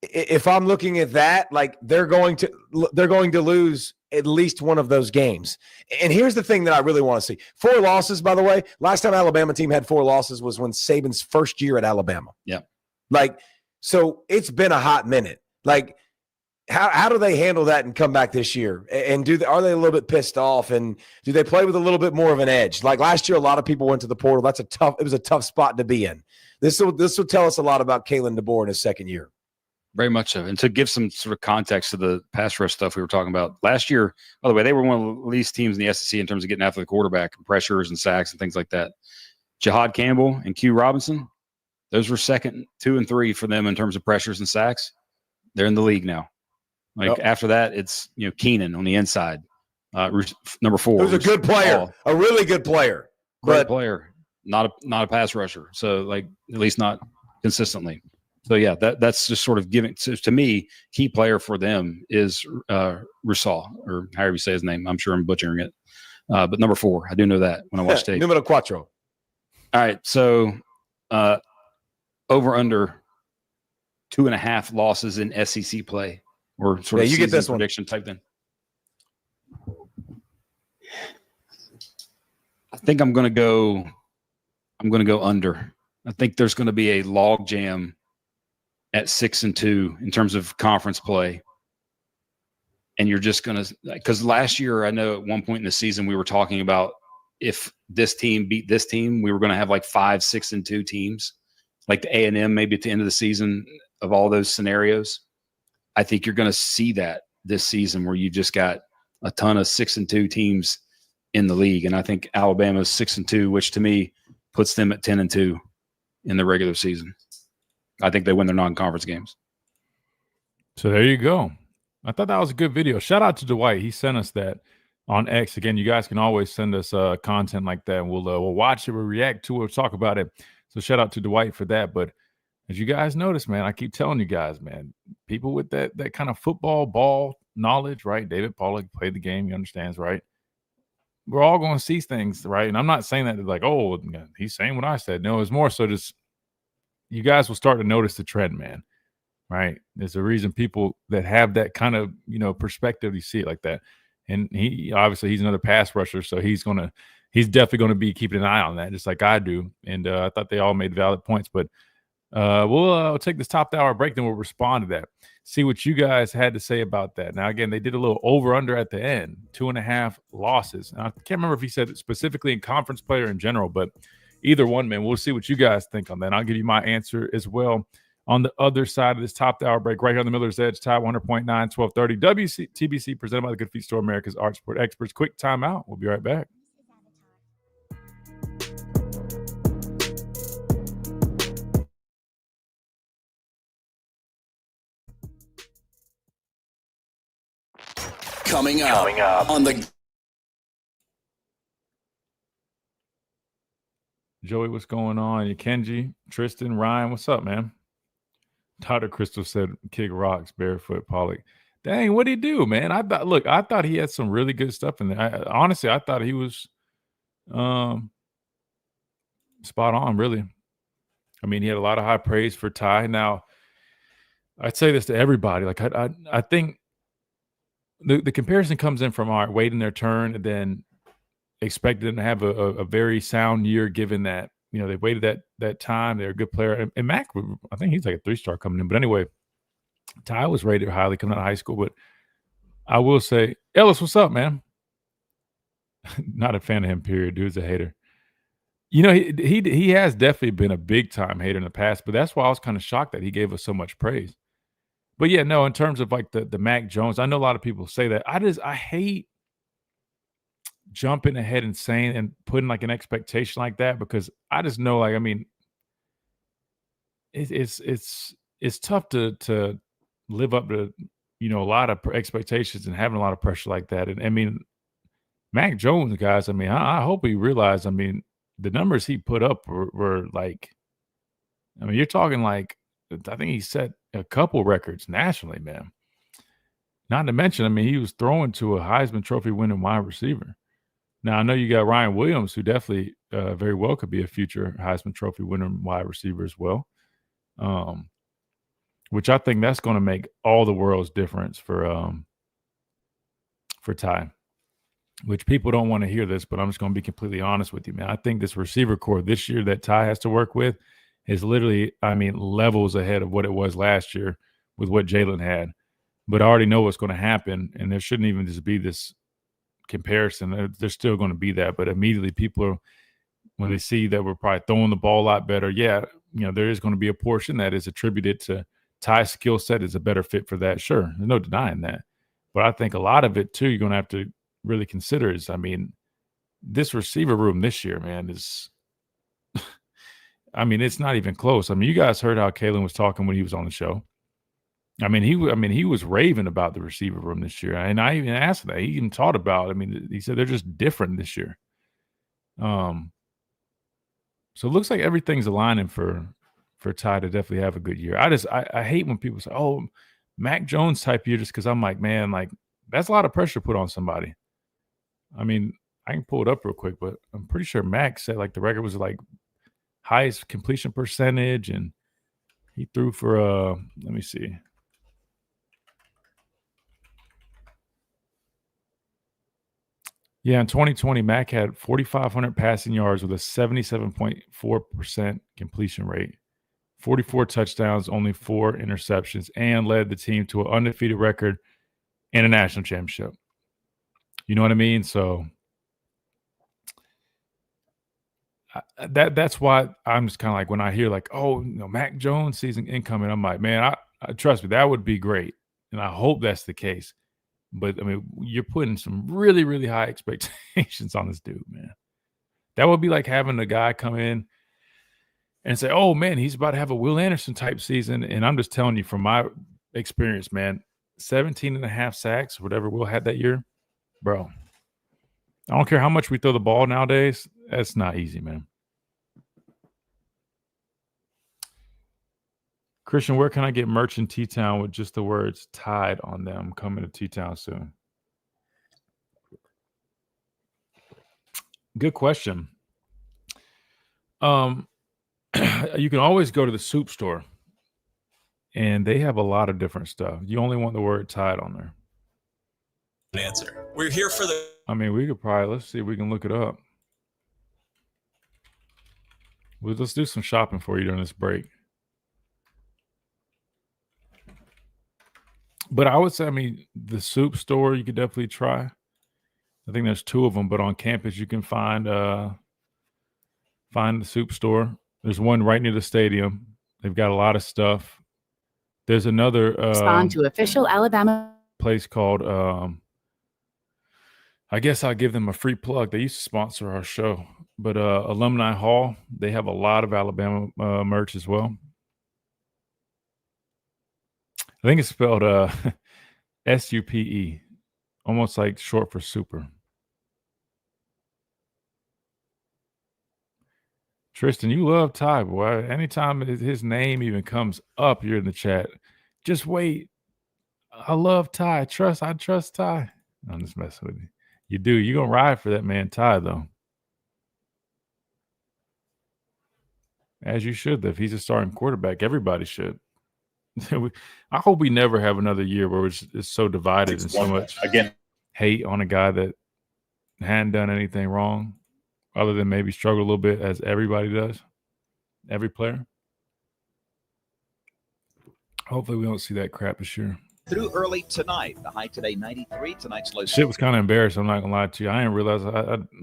if I'm looking at that, like, they're going to lose at least one of those games. And here's the thing that I really want to see. 4 losses, by the way. Last time Alabama team had 4 losses was when Saban's first year at Alabama. Yeah. Like, so it's been a hot minute. Like, how do they handle that and come back this year? And are they a little bit pissed off? And do they play with a little bit more of an edge? Like last year, a lot of people went to the portal. It was a tough spot to be in. This will tell us a lot about Kalen DeBoer in his second year. Very much so. And to give some sort of context to the pass rush stuff we were talking about last year, by the way, they were one of the least teams in the SEC in terms of getting after the quarterback and pressures and sacks and things like that. Jahad Campbell and Q Robinson, those were second, 2 and 3 for them in terms of pressures and sacks. They're in the league now. Like after that, it's Keenan on the inside, number 4. Who's a good player, a really good player, great player, not a pass rusher. So like at least not consistently. So yeah, that's just sort of giving to me. Key player for them is Rusal, or however you say his name. I'm sure I'm butchering it, but number 4. I do know that when I watch tape. Numero 4. All right, so over under 2.5 losses in SEC play, or sort of you get this prediction type thing. I think I'm going to go under. I think there's going to be a log jam at 6-2 in terms of conference play. and you're just going to, because last year, I know at one point in the season, we were talking about if this team beat this team, we were going to have like 5, 6-2 teams, like the A&M maybe at the end of the season of all those scenarios. I think you're going to see that this season where you just got a ton of 6-2 teams in the league. And I think Alabama's 6-2, which to me puts them at 10-2 in the regular season. I think they win their non-conference games. So there you go. I thought that was a good video. Shout out to Dwight. He sent us that on X. Again, you guys can always send us content like that. And we'll watch it, we'll react to it, we'll talk about it. So shout out to Dwight for that. But as you guys notice, man, I keep telling you guys, man, people with that kind of football ball knowledge, right? David Pollock played the game, he understands, right? We're all going to see things, right? And I'm not saying that like, oh, he's saying what I said. No, it's more so just you guys will start to notice the trend, man. Right? There's a reason people that have that kind of, perspective, you see it like that. And he obviously he's another pass rusher, so he's definitely going to be keeping an eye on that, just like I do. And I thought they all made valid points, but we'll take this top hour break, then we'll respond to that. See what you guys had to say about that. Now, again, they did a little over under at the end, 2.5 losses. Now, I can't remember if he said it specifically in conference play or in general, but either one, man, we'll see what you guys think on that. I'll give you my answer as well on the other side of this top hour break, right here on the Miller's Edge, Tide 100.9, 1230, WTBC, presented by the Good Feet Store, America's Art Sport Experts. Quick timeout. We'll be right back. Coming up on the Joey, what's going on? Kenji, Tristan, Ryan, what's up, man? Dr. Crystal said, kick rocks, barefoot, Pollock. Dang, what'd he do, man? I thought he had some really good stuff in there. Honestly, I thought he was spot on, really. I mean, he had a lot of high praise for Ty. Now, I'd say this to everybody. Like, I think the comparison comes in from waiting their turn and then expected them to have a very sound year, given that, they waited that time. They're a good player. And Mac, I think he's like a 3-star coming in. But anyway, Ty was rated highly coming out of high school. But I will say, Ellis, what's up, man? Not a fan of him, period. Dude's a hater. He has definitely been a big-time hater in the past. But that's why I was kind of shocked that he gave us so much praise. But, yeah, no, in terms of like the Mac Jones, I know a lot of people say that. I hate jumping ahead and saying and putting like an expectation like that, because I just know, like, I mean, it's tough to live up to, a lot of expectations and having a lot of pressure like that. And I mean, Mac Jones, guys, I mean, I hope he realized, I mean, the numbers he put up were like, I mean, you're talking like, I think he set a couple records nationally, man. Not to mention, I mean, he was throwing to a Heisman Trophy winning wide receiver. Now, I know you got Ryan Williams, who definitely very well could be a future Heisman Trophy winner wide receiver as well, which I think that's going to make all the world's difference for Ty, which people don't want to hear this, but I'm just going to be completely honest with you, man. I think this receiver core this year that Ty has to work with is literally, I mean, levels ahead of what it was last year with what Jalen had. But I already know what's going to happen, and there shouldn't even just be this comparison. There's still going to be that, but immediately people are, when they see that we're probably throwing the ball a lot better, there is going to be a portion that is attributed to Ty's skill set is a better fit for that. Sure, there's no denying that, but I think a lot of it too you're going to have to really consider is, I mean, this receiver room this year, man, is I mean, it's not even close. I mean, you guys heard how Kalen was talking when he was on the show. I mean, he was raving about the receiver room this year, and I even asked that. He even talked about. I mean, he said they're just different this year. So it looks like everything's aligning for Ty to definitely have a good year. I hate when people say, "Oh, Mac Jones type year," just because I'm like, man, like that's a lot of pressure put on somebody. I mean, I can pull it up real quick, but I'm pretty sure Mac said like the record was like highest completion percentage, and he threw for let me see. Yeah, in 2020, Mac had 4,500 passing yards with a 77.4% completion rate, 44 touchdowns, only 4 interceptions, and led the team to an undefeated record and a national championship. You know what I mean? So that's why I'm just kind of like, when I hear like, oh, Mac Jones season incoming, I'm like, man, I trust me, that would be great. And I hope that's the case. But I mean, you're putting some really, really high expectations on this dude, man. That would be like having a guy come in and say, oh man, he's about to have a Will Anderson type season. And I'm just telling you from my experience, man, 17 and a half sacks, whatever Will had that year, bro. I don't care how much we throw the ball nowadays. That's not easy, man. Christian, where can I get merch in T-Town with just the words Tide on them? Coming to T-Town soon. Good question. You can always go to the soup store, and they have a lot of different stuff. You only want the word Tide on there. Answer. We're here for the. I mean, we could probably, let's see if we can look it up. Let's do some shopping for you during this break. But I would say, I mean, the soup store you could definitely try. I think there's 2 of them, but on campus you can find the soup store. There's one right near the stadium. They've got a lot of stuff. There's another respond to official Alabama place called I guess I'll give them a free plug. They used to sponsor our show, but Alumni Hall, they have a lot of Alabama merch as well. I think it's spelled SUPE, almost like short for super. Tristan, you love Ty, boy. Anytime his name even comes up here in the chat, just wait. I love Ty. I trust Ty. I'm just messing with you. You do. You're going to ride for that man, Ty, though. As you should. If he's a starting quarterback, everybody should. I hope we never have another year where it's so divided and so much hate on a guy that hadn't done anything wrong other than maybe struggle a little bit, as everybody does, every player. Hopefully we don't see that crap this year. Through early tonight. The high today, 93. Tonight's low. Shit was kind of embarrassing. I'm not going to lie to you. I didn't realize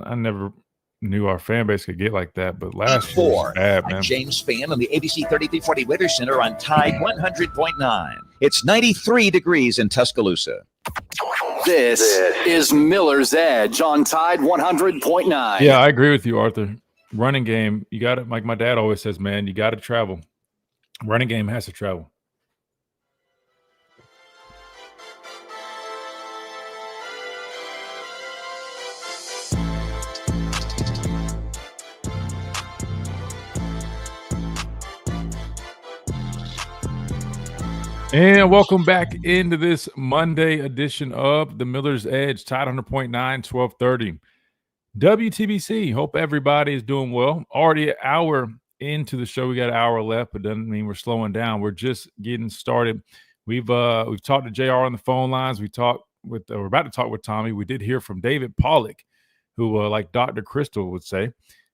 I never knew our fan base could get like that, but last year was bad, man. James Spann on the ABC 3340 Weather Center on Tide 100.9. It's 93 degrees in Tuscaloosa. This is Miller's Edge on Tide 100.9. Yeah, I agree with you, Arthur. Running game, you got to, like my dad always says, man, you got to travel. Running game has to travel. And welcome back into this Monday edition of the Miller's Edge, Tide 100.9, 1230. WTBC, hope everybody is doing well. Already an hour into the show. We got an hour left, but doesn't mean we're slowing down. We're just getting started. We've talked to JR on the phone lines. We're about to talk with Tommy. We did hear from David Pollock, who, like Dr. Crystal would say,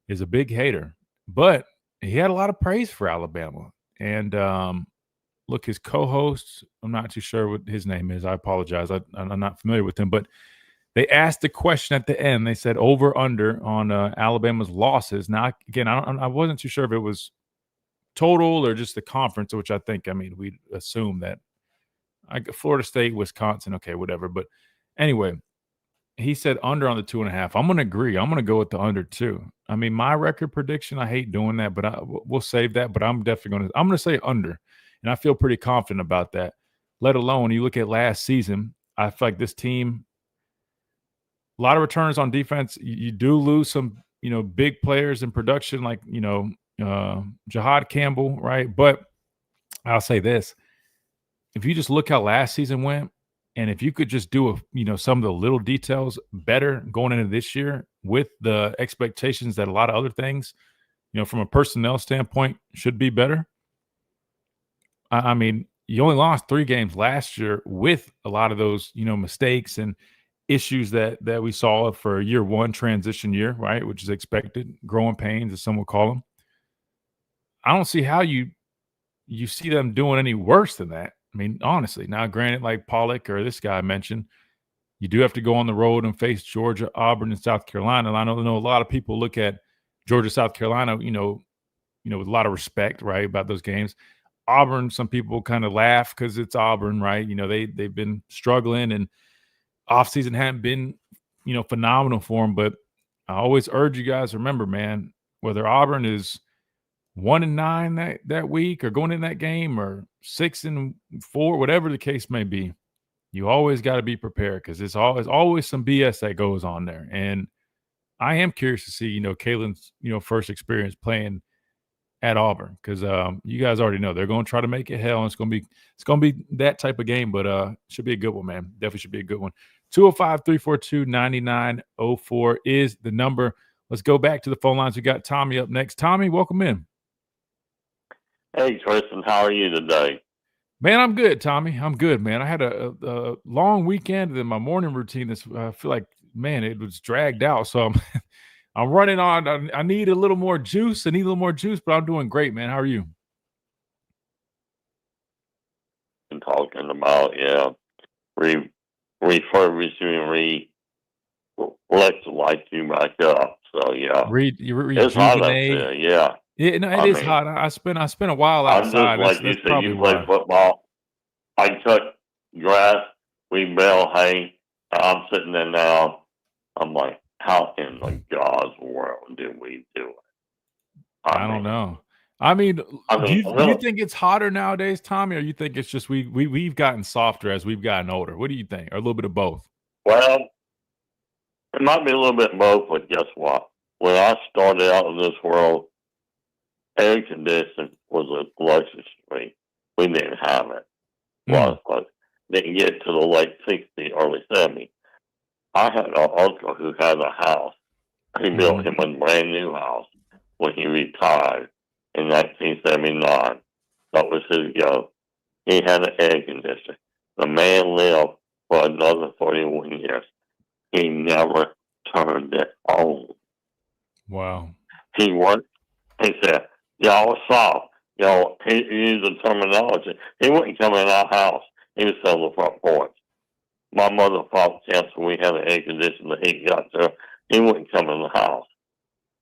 is a big hater. But he had a lot of praise for Alabama. And look, his co-host, I'm not too sure what his name is. I apologize. I'm not familiar with him. But they asked the question at the end. They said over under on Alabama's losses. Now, again, I wasn't too sure if it was total or just the conference, which I think, we assume that Florida State, Wisconsin, okay, whatever. But anyway, he said under on the 2.5. I'm going to agree. I'm going to go with the under too. My record prediction, I hate doing that, but we'll save that. But I'm definitely I'm going to say under. And I feel pretty confident about that, let alone you look at last season. I feel like this team, a lot of returns on defense. You do lose some, big players in production like, Jahad Campbell, right? But I'll say this. If you just look how last season went, and if you could just do, some of the little details better going into this year with the expectations that a lot of other things, from a personnel standpoint should be better. You only lost 3 games last year with a lot of those, mistakes and issues that we saw for year one transition year, right? Which is expected, growing pains, as some would call them. I don't see how you see them doing any worse than that. I mean, honestly, now granted, like Pollock or this guy mentioned, you do have to go on the road and face Georgia, Auburn, and South Carolina. And I know a lot of people look at Georgia, South Carolina, with a lot of respect, right, about those games. Auburn, some people kind of laugh because it's Auburn, right? They've been struggling and offseason hadn't been, phenomenal for them. But I always urge you guys to remember, man, whether Auburn is 1-9 that week or going in that game or 6-4, whatever the case may be, you always got to be prepared because it's always some BS that goes on there. And I am curious to see, Kalen's, first experience playing at Auburn because you guys already know they're going to try to make it hell. And it's going to be that type of game, but should be a good one, man. Definitely should be a good one. 205-342-9904 is the number. Let's go back to the phone lines. We got Tommy up next. Tommy, welcome in. Hey, Tristan, how are you today? Man, I'm good, Tommy. I'm good, man. I had a long weekend, and my morning routine is I feel like, man, it was dragged out. So I'm running on. I need a little more juice. But I'm doing great, man. How are you? I'm talking about, refurbishing, electrolyte you back up. So, yeah. It's hot up there, yeah. Yeah, no, it is hot. I spent a while outside. I'm just like you said, you play football. I cut grass, we bale hay. I'm sitting there now. I'm like, how in the God's world did we do it? I don't know. I mean, do you think it's hotter nowadays, Tommy, or you think it's just we've gotten softer as we've gotten older? What do you think? Or a little bit of both? Well, it might be a little bit both, but guess what? When I started out in this world, air conditioning was a luxury. We didn't have it. Well, didn't get to the late 60s, early 70s. I had an uncle who had a house. He built him a brand new house when he retired in 1979. That was his go. He had an air conditioner. The man lived for another 41 years. He never turned it on. Wow. He worked. He said, y'all was soft. He used the terminology. He wouldn't come in our house. He was on the front porch. My mother fought cancer. We had an air conditioner. The heat got there. He wouldn't come in the house.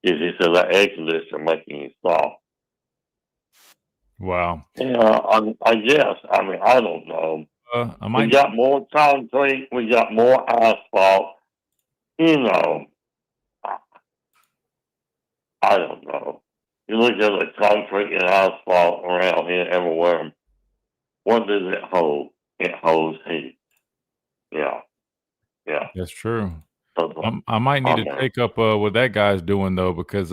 He said that air conditioner making you soft. Wow. Yeah, I guess. I mean, I don't know. We got more concrete. We got more asphalt. I don't know. You look at the concrete and asphalt around here everywhere. What does it hold? It holds heat. Yeah. That's true. I might need to take up what that guy's doing though, because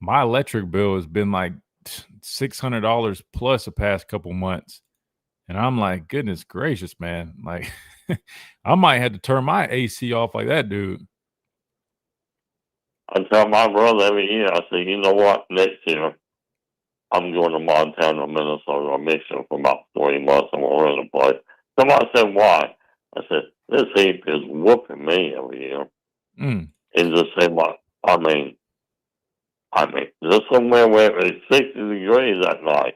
my electric bill has been like $600 plus the past couple months, and I'm like, goodness gracious, man! Like, I might have to turn my AC off like that, dude. I tell my brother every year, I say, you know what? Next year, I'm going to Montana, Minnesota, mission for about 3 months. I'm going to rent a place. Somebody said, why? I said, this heat is whooping me every year. And just say, I mean, just somewhere where it was 60 degrees that night.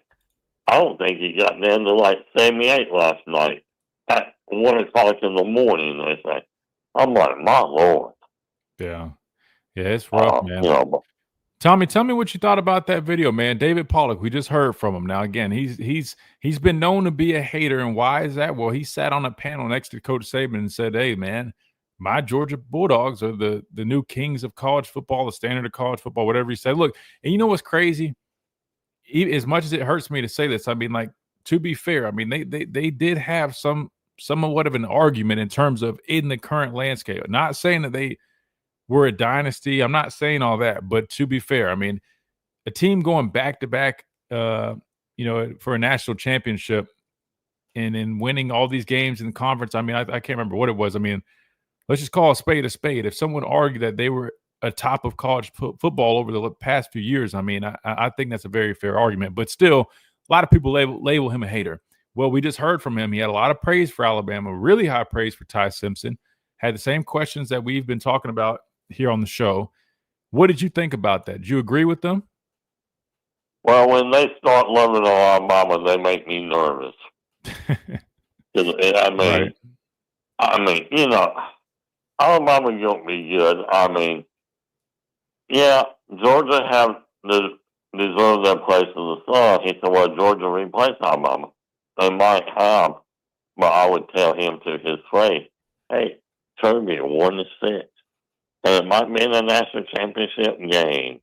I don't think he got down to like 78 last night at 1 o'clock in the morning, they say. I'm like, my Lord. Yeah, it's rough, man. Tommy, tell me what you thought about that video, man. David Pollock, we just heard from him. Now, again, he's been known to be a hater, and why is that? Well, he sat on a panel next to Coach Saban and said, hey, man, my Georgia Bulldogs are the new kings of college football, the standard of college football, whatever he said. Look, and you know what's crazy? As much as it hurts me to say this, I mean, like, to be fair, I mean, they did have somewhat of an argument in terms of in the current landscape. Not saying that they were a dynasty. I'm not saying all that, but to be fair, I mean, a team going back to back, for a national championship and then winning all these games in the conference. I mean, I can't remember what it was. I mean, let's just call a spade a spade. If someone argued that they were a top of college football over the past few years, I mean, I think that's a very fair argument. But still, a lot of people label him a hater. Well, we just heard from him. He had a lot of praise for Alabama, really high praise for Ty Simpson. Had the same questions that we've been talking about here on the show. What did you think about that? Did you agree with them? Well, when they start loving Alabama, they make me nervous. Right. Alabama going to be good. Yeah, Georgia deserve their place in the sun. He said, well, Georgia replaced Alabama. They might have, but I would tell him to his face, hey, turn me 1-6. And it might be in a national championship game.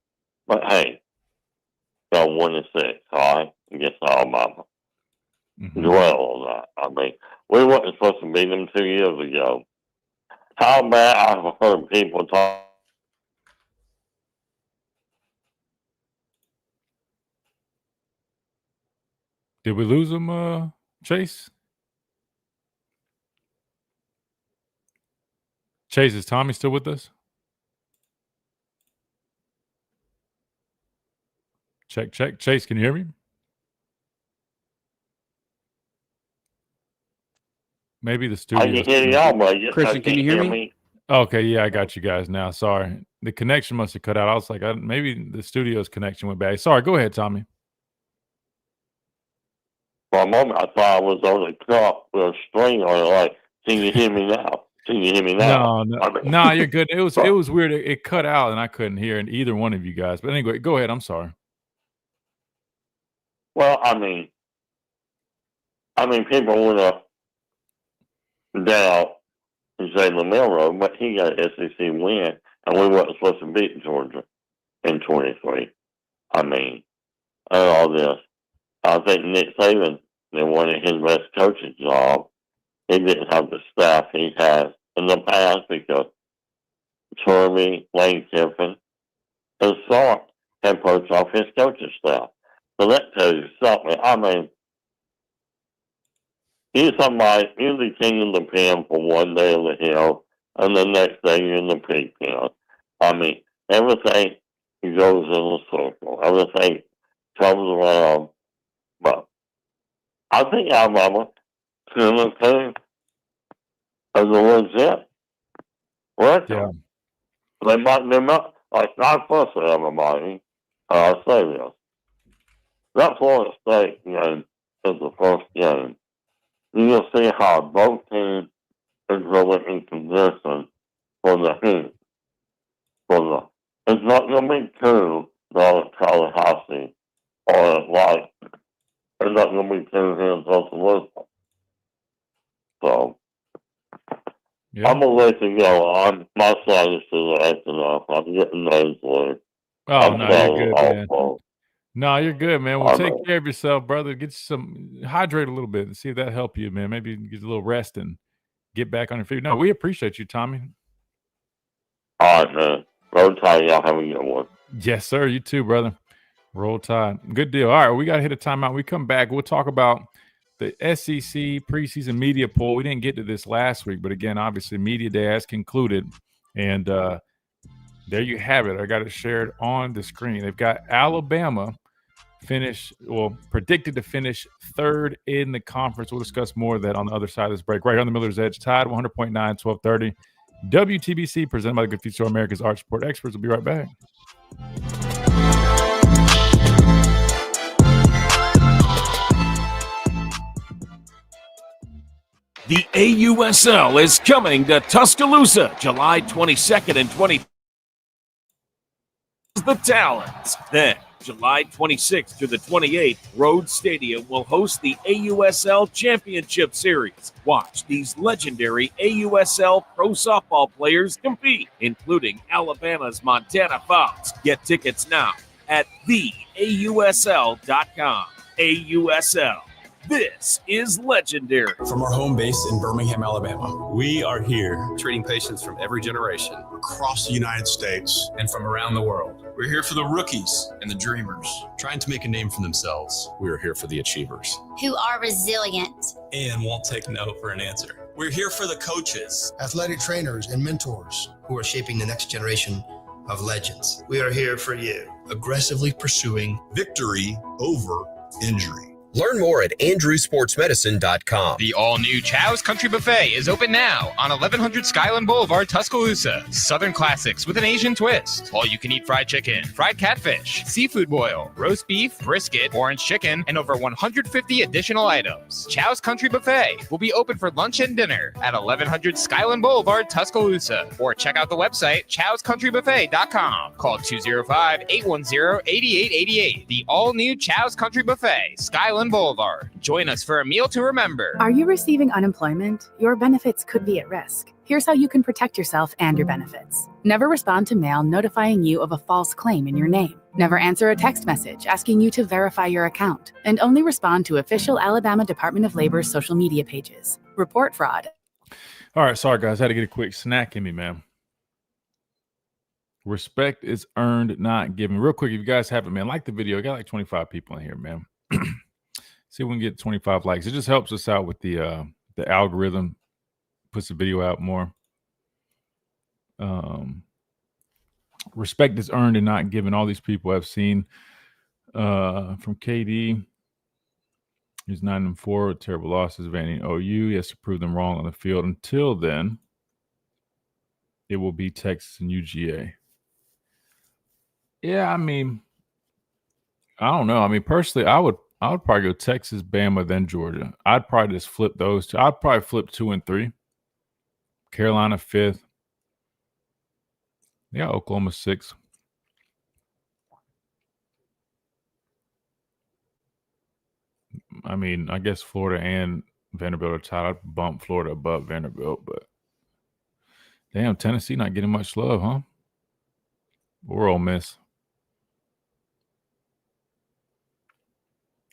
But hey, go 1-6, all right? Against Alabama. Dwell on that. We weren't supposed to beat them 2 years ago. How bad I've heard people talk. Did we lose him, Chase? Chase, is Tommy still with us? Check. Chase, can you hear me? Maybe the studio. I can hear y'all, but Christian, can you hear me? Okay, yeah, I got you guys now. Sorry. The connection must have cut out. I was like, maybe the studio's connection went bad. Sorry, go ahead, Tommy. For a moment, I thought I was on the clock with a string on it. Like, can you hear me now? Can you hear me now? No, you're good. It was weird. It cut out, and I couldn't hear either one of you guys. But anyway, go ahead. I'm sorry. Well, people want to doubt Jalen Milroe, but he got an SEC win, and we weren't supposed to beat Georgia in 23. And all this. I think Nick Saban, they wanted his best coaching job. He didn't have the staff he has in the past because Kirby, Lane Kiffin, and Sark had poached off his coaching staff. So that tells you something. He's the king of the pen for one day of the hill, and the next day you're in the pig pen. Everything goes in a circle. Everything comes around. But I think Alabama still is a legit record. Yeah. They might, like, not fuss at everybody. I'll say this. That Florida State game is the first game. You'll see how both teams is really in position for the heat. It's not going to be two down at Tallahassee or like, it's not going to be two here in Tuscaloosa. So, yeah. I'm going to let you go. My sinuses are acting up. I'm getting nosebleed. Oh, no, you're good, man. No, you're good, man. Well, take care of yourself, brother. Get hydrate a little bit and see if that help you, man. Maybe get a little rest and get back on your feet. No, we appreciate you, Tommy. All right, man. Roll Tide. Y'all have a good one. Yes, sir. You too, brother. Roll Tide. Good deal. All right, we got to hit a timeout. We come back. We'll talk about the SEC preseason media poll. We didn't get to this last week, but again, obviously, media day has concluded. And there you have it. I got it shared on the screen. They've got Alabama predicted to finish third in the conference. We'll discuss more of that on the other side of this break. Right here on the Miller's Edge, Tide 100.9, 1230. WTBC, presented by the Good Feet Store, America's Arch Support Experts. We'll be right back. The AUSL is coming to Tuscaloosa, July 22nd and 23rd. The Talons. Then, July 26th through the 28th, Rhodes Stadium will host the AUSL Championship Series. Watch these legendary AUSL pro softball players compete, including Alabama's Montana Fox. Get tickets now at theausl.com. AUSL. This is legendary. From our home base in Birmingham, Alabama, we are here treating patients from every generation across the United States and from around the world. We're here for the rookies and the dreamers, trying to make a name for themselves. We are here for the achievers, who are resilient and won't take no for an answer. We're here for the coaches, athletic trainers, and mentors who are shaping the next generation of legends. We are here for you, aggressively pursuing victory over injury. Learn more at andrewsportsmedicine.com. The all-new Chow's Country Buffet is open now on 1100 Skyland Boulevard, Tuscaloosa. Southern classics with an Asian twist. All-you-can-eat fried chicken, fried catfish, seafood boil, roast beef, brisket, orange chicken, and over 150 additional items. Chow's Country Buffet will be open for lunch and dinner at 1100 Skyland Boulevard, Tuscaloosa. Or check out the website, chowscountrybuffet.com. Call 205-810-8888. The all-new Chow's Country Buffet, Skyland Boulevard. Join us for a meal to remember. Are you receiving unemployment? Your benefits could be at risk. Here's how you can protect yourself and your benefits. Never respond to mail notifying you of a false claim in your name. Never answer a text message asking you to verify your account. And only respond to official Alabama Department of Labor's social media pages. Report fraud. All right, sorry, guys. I had to get a quick snack in me, man. Respect is earned, not given. Real quick, if you guys haven't, man, like the video. I got like 25 people in here, man. See if we can get 25 likes. It just helps us out with the algorithm. Puts the video out more. Respect is earned and not given. All these people I've seen from KD. He's 9-4, terrible losses. Vanning OU. He has to prove them wrong on the field. Until then, it will be Texas and UGA. Yeah, I mean, I don't know. I mean, personally, I would probably go Texas, Bama, then Georgia. I'd probably just flip those two. I'd probably flip 2 and 3. Carolina 5th. Yeah, Oklahoma 6th. I mean, I guess Florida and Vanderbilt are tied. I'd bump Florida above Vanderbilt, but damn, Tennessee not getting much love, huh? Or Ole Miss.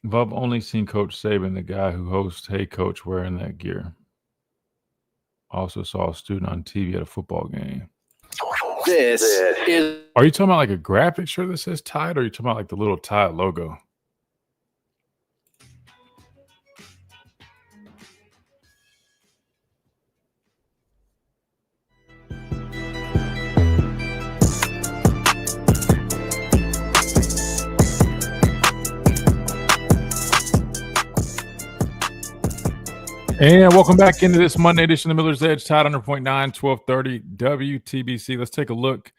I've only seen Coach Saban, the guy who hosts Hey Coach, wearing that gear. Also saw a student on TV at a football game. This is. Are you talking about like a graphic shirt that says Tide, or are you talking about like the little Tide logo? And welcome back into this Monday edition of Miller's Edge, Tide 100.9, 1230 WTBC. Let's take a look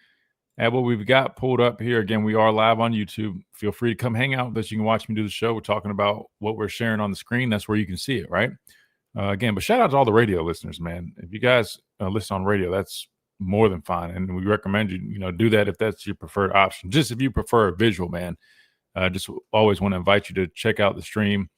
at what we've got pulled up here. Again, we are live on YouTube. Feel free to come hang out with us. You can watch me do the show. We're talking about what we're sharing on the screen. That's where you can see it, right? Again, but shout out to all the radio listeners, man. If you guys listen on radio, that's more than fine. And we recommend you, do that if that's your preferred option. Just if you prefer a visual, man, just always want to invite you to check out the stream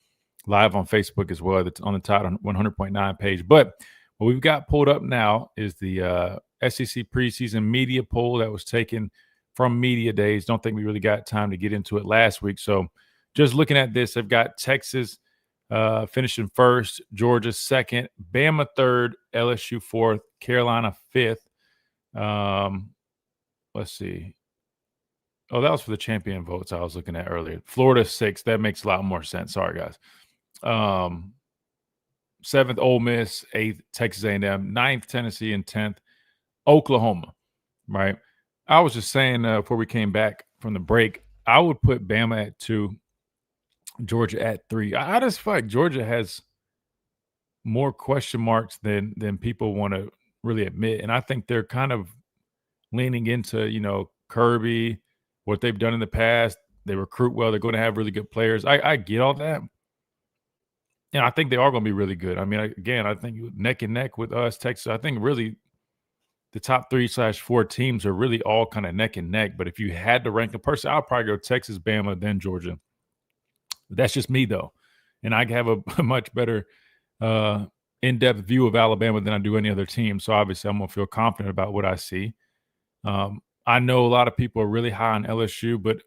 live on Facebook as well. That's on the Tide 100.9 page. But what we've got pulled up now is the SEC preseason media poll that was taken from Media Days. Don't think we really got time to get into it last week. So just looking at this, I've got Texas finishing first, Georgia second, Bama third, LSU fourth, Carolina fifth. Let's see. Oh, that was for the champion votes I was looking at earlier. Florida sixth. That makes a lot more sense. Sorry, guys. 7th, Ole Miss. 8th, Texas A&M. 9th, Tennessee. And 10th, Oklahoma. Right? I was just saying before we came back from the break, I would put Bama at 2, Georgia at 3. I just feel like Georgia has more question marks than people want to really admit. And I think they're kind of leaning into, Kirby, what they've done in the past. They recruit well. They're going to have really good players. I get all that. And I think they are going to be really good. I mean, again, I think neck and neck with us, Texas. I think really the top 3/4 teams are really all kind of neck and neck. But if you had to rank a person, I'll probably go Texas, Bama, then Georgia. But that's just me, though. And I have a much better in-depth view of Alabama than I do any other team. So obviously I'm going to feel confident about what I see. I know a lot of people are really high on LSU, but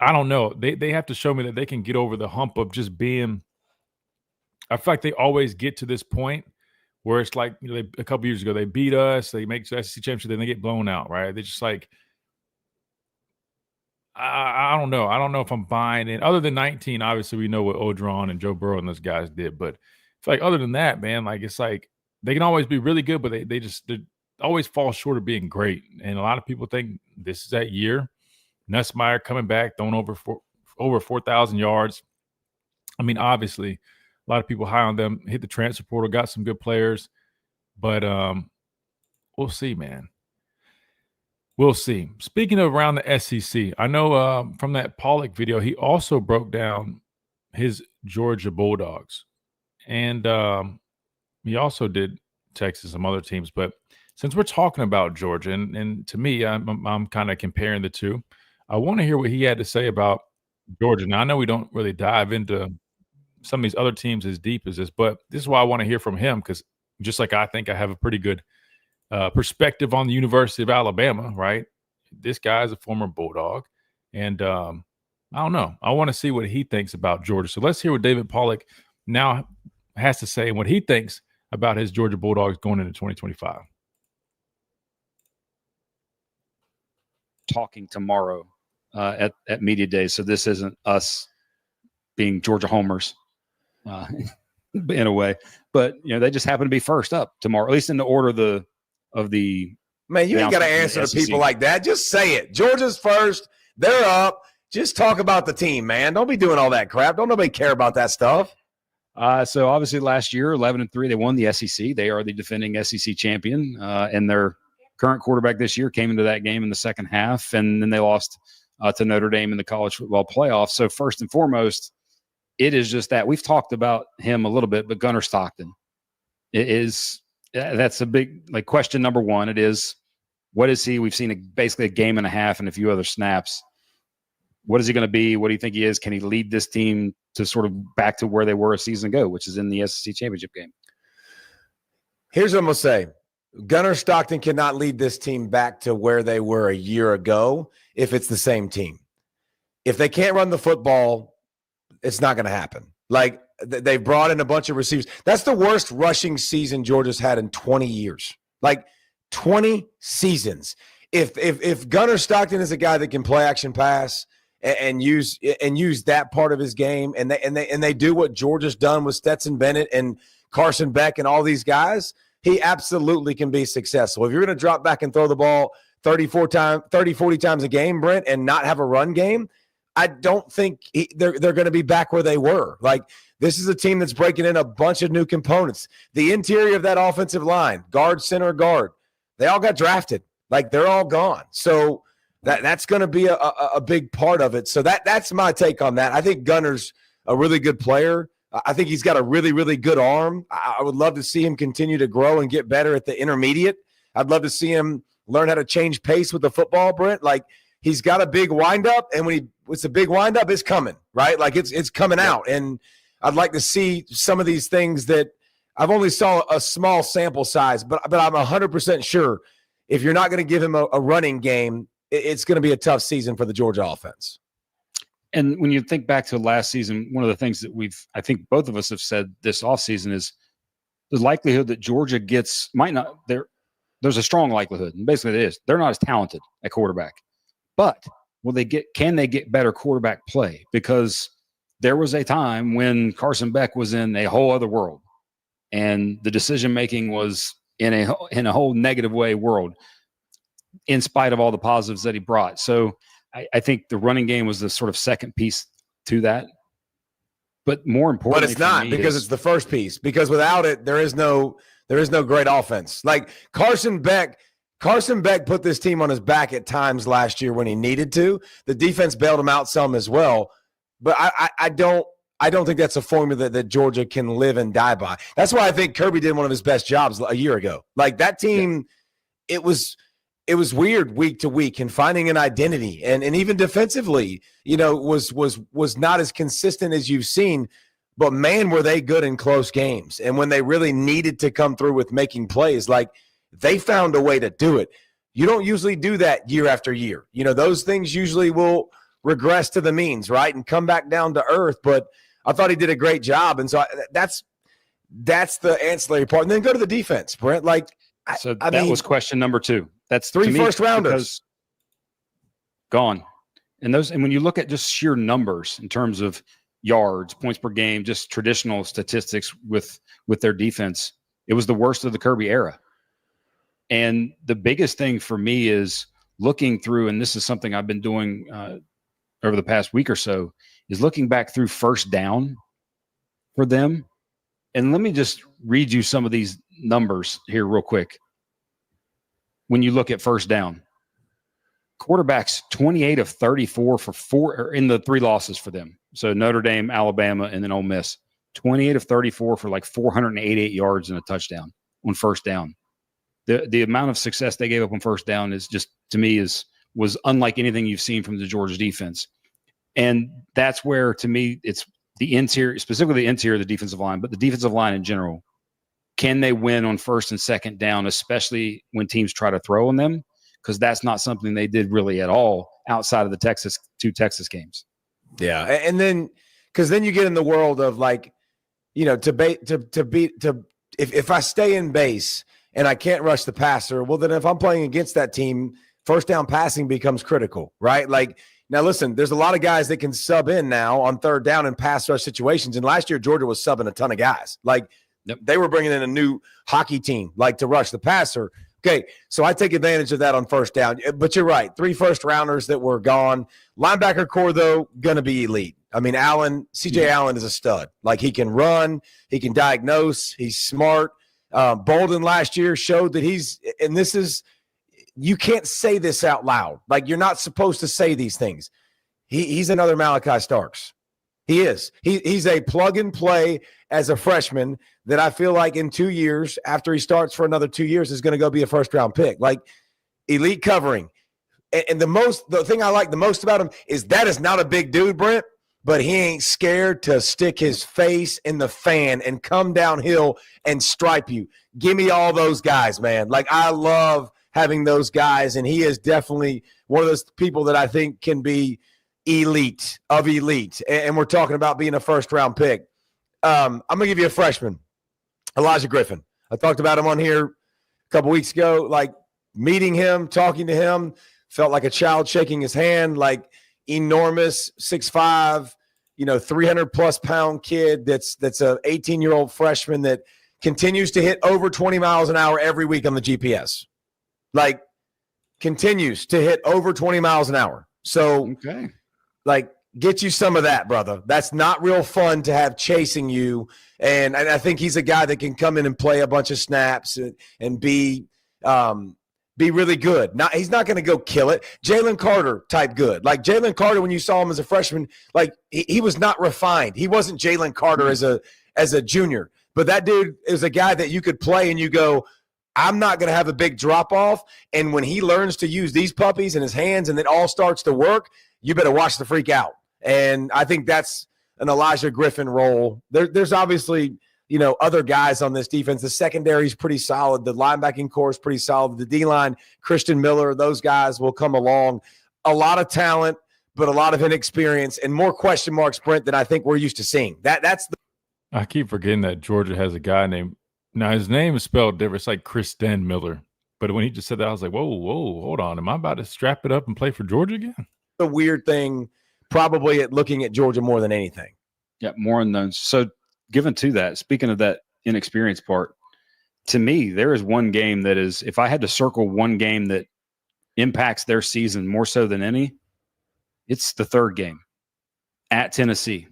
I don't know. They have to show me that they can get over the hump of just being – I feel like they always get to this point where it's like, a couple years ago, they beat us, they make the SEC championship, then they get blown out, right? They're just like – I don't know. I don't know if I'm buying it. Other than 19, obviously we know what Odron and Joe Burrow and those guys did. But it's like other than that, man, like it's like they can always be really good, but they always fall short of being great. And a lot of people think this is that year. Nussmeier coming back, throwing over over 4,000 yards. I mean, obviously, a lot of people high on them. Hit the transfer portal, got some good players, but we'll see, man. We'll see. Speaking of around the SEC, I know from that Pollock video, he also broke down his Georgia Bulldogs, and he also did Texas, some other teams. But since we're talking about Georgia, and to me, I'm kind of comparing the two, I want to hear what he had to say about Georgia. Now, I know we don't really dive into some of these other teams as deep as this, but this is why I want to hear from him, because just like I think I have a pretty good perspective on the University of Alabama, right? This guy is a former Bulldog, and I don't know. I want to see what he thinks about Georgia. So let's hear what David Pollock now has to say and what he thinks about his Georgia Bulldogs going into 2025. Talking tomorrow at Media Day, so this isn't us being Georgia homers in a way, but they just happen to be first up tomorrow, at least in the order of the man. You ain't got to answer to people like that. Just say it. Georgia's first. They're up. Just talk about the team, man. Don't be doing all that crap. Don't nobody care about that stuff. So obviously last year, 11-3, they won the SEC. They are the defending SEC champion, and their current quarterback this year came into that game in the second half, and then they lost to Notre Dame in the college football playoff. So first and foremost, it is just that we've talked about him a little bit, but Gunnar Stockton that's a big question number one. It is, what is he? We've seen basically a game and a half and a few other snaps. What is he going to be? What do you think he is? Can he lead this team to sort of back to where they were a season ago, which is in the SEC championship game? Here's what I'm going to say. Gunnar Stockton cannot lead this team back to where they were a year ago if it's the same team. If they can't run the football, it's not going to happen. Like, they've brought in a bunch of receivers. That's the worst rushing season Georgia's had in 20 years. Like, 20 seasons. If Gunnar Stockton is a guy that can play action pass and use that part of his game, and they do what Georgia's done with Stetson Bennett and Carson Beck and all these guys, he absolutely can be successful. If you're going to drop back and throw the ball 30, 40 times a game, Brent, and not have a run game, I don't think they're going to be back where they were. Like, this is a team that's breaking in a bunch of new components. The interior of that offensive line, guard, center, guard, they all got drafted. Like, they're all gone. So that's going to be a big part of it. So that's my take on that. I think Gunnar's a really good player. I think he's got a really, really good arm. I would love to see him continue to grow and get better at the intermediate. I'd love to see him learn how to change pace with the football, Brent. Like, he's got a big windup, and when it's a big windup, it's coming, right? Like, it's coming out. And I'd like to see some of these things that I've only saw a small sample size, but I'm 100% sure if you're not going to give him a running game, it's going to be a tough season for the Georgia offense. And when you think back to last season, one of the things that I think both of us have said this offseason is the likelihood that Georgia there's a strong likelihood, and basically it is, they're not as talented at quarterback. But can they get better quarterback play? Because there was a time when Carson Beck was in a whole other world, and the decision-making was in a whole negative way world, in spite of all the positives that he brought. So I think the running game was the sort of second piece to that. But more importantly, but it's not, because it's the first piece. Because without it, there is no great offense. Like, Carson Beck put this team on his back at times last year when he needed to. The defense bailed him out some as well. But I don't think that's a formula that Georgia can live and die by. That's why I think Kirby did one of his best jobs a year ago. Like, that team, it was weird week to week, and finding an identity, and even defensively, was not as consistent as you've seen. But man, were they good in close games. And when they really needed to come through with making plays, like, they found a way to do it. You don't usually do that year after year. Those things usually will regress to the means, right, and come back down to earth. But I thought he did a great job. And so that's the ancillary part. And then go to the defense, Brent. Like, that was question number 2. That's 3 first rounders gone. And when you look at just sheer numbers in terms of yards, points per game, just traditional statistics with their defense, it was the worst of the Kirby era. And the biggest thing for me is looking through, and this is something I've been doing over the past week or so is looking back through first down for them. And let me just read you some of these numbers here real quick. When you look at first down, quarterbacks 28 of 34 for four in the 3 losses for them. So Notre Dame, Alabama, and then Ole Miss. 28 of 34 for like 488 yards and a touchdown on first down. The amount of success they gave up on first down is just, to me, was unlike anything you've seen from the Georgia defense. And that's where, to me, it's the interior, specifically the interior of the defensive line, but the defensive line in general. Can they win on first and second down, especially when teams try to throw on them? Because that's not something they did really at all outside of the 2 Texas games. Yeah, and then because then you get in the world of like, you know, if I stay in base and I can't rush the passer, well, then if I'm playing against that team, first down passing becomes critical, right? Like, now listen, there's a lot of guys that can sub in now on third down and pass rush situations. And last year, Georgia was subbing a ton of guys. Like, they were bringing in a new hockey team, like to rush the passer. Okay, so I take advantage of that on first down. But you're right, 3 first-rounders that were gone. Linebacker core, though, going to be elite. I mean, C.J. Allen is a stud. Like, he can run, he can diagnose, he's smart. Bolden last year showed that and this is, you can't say this out loud. Like, you're not supposed to say these things. He's another Malachi Starks. He is. He's a plug and play as a freshman that I feel like in 2 years, after he starts for another 2 years, is going to go be a first-round pick. Like, elite covering. And the thing I like the most about him is that is not a big dude, Brent, but he ain't scared to stick his face in the fan and come downhill and stripe you. Give me all those guys, man. Like, I love having those guys, and he is definitely one of those people that I think can be elite of elite. And we're talking about being a first-round pick. I'm going to give you a freshman, Elijah Griffin. I talked about him on here a couple weeks ago. Like, meeting him, talking to him, felt like a child shaking his hand. Like, enormous, 6'5", 300-plus pound kid that's a 18-year-old freshman that continues to hit over 20 miles an hour every week on the GPS. Like, continues to hit over 20 miles an hour. So, like, get you some of that, brother. That's not real fun to have chasing you. And I think he's a guy that can come in and play a bunch of snaps and be really good. He's not going to go kill it. Jalen Carter type good. Like, Jalen Carter, when you saw him as a freshman, like, he was not refined. He wasn't Jalen Carter as a junior. But that dude is a guy that you could play and you go, I'm not going to have a big drop-off. And when he learns to use these puppies in his hands and it all starts to work, you better watch the freak out. And I think that's an Elijah Griffin role. There's obviously, other guys on this defense. The secondary is pretty solid. The linebacking core is pretty solid. The D-line, Christian Miller, those guys will come along. A lot of talent, but a lot of inexperience and more question marks, Brent, than I think we're used to seeing. I keep forgetting that Georgia has a guy named – now, his name is spelled different. It's like Kristen Miller. But when he just said that, I was like, whoa, hold on. Am I about to strap it up and play for Georgia again? The weird thing probably at looking at Georgia more than anything. Yeah, more unknowns. So given to that, speaking of that inexperienced part, to me, there is one game that is, if I had to circle one game that impacts their season more so than any, it's the third game at Tennessee.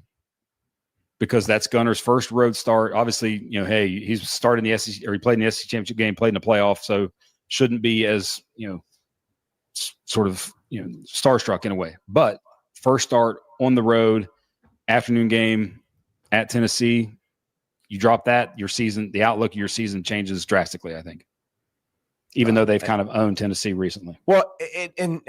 Because that's Gunner's first road start. Obviously, hey, he's started in the SEC, or he played in the SEC championship game, played in the playoff, so shouldn't be as, sort of, starstruck in a way. But first start on the road, afternoon game at Tennessee, you drop that, your season, the outlook of your season changes drastically, I think. Even though they've kind of owned Tennessee recently. Well, and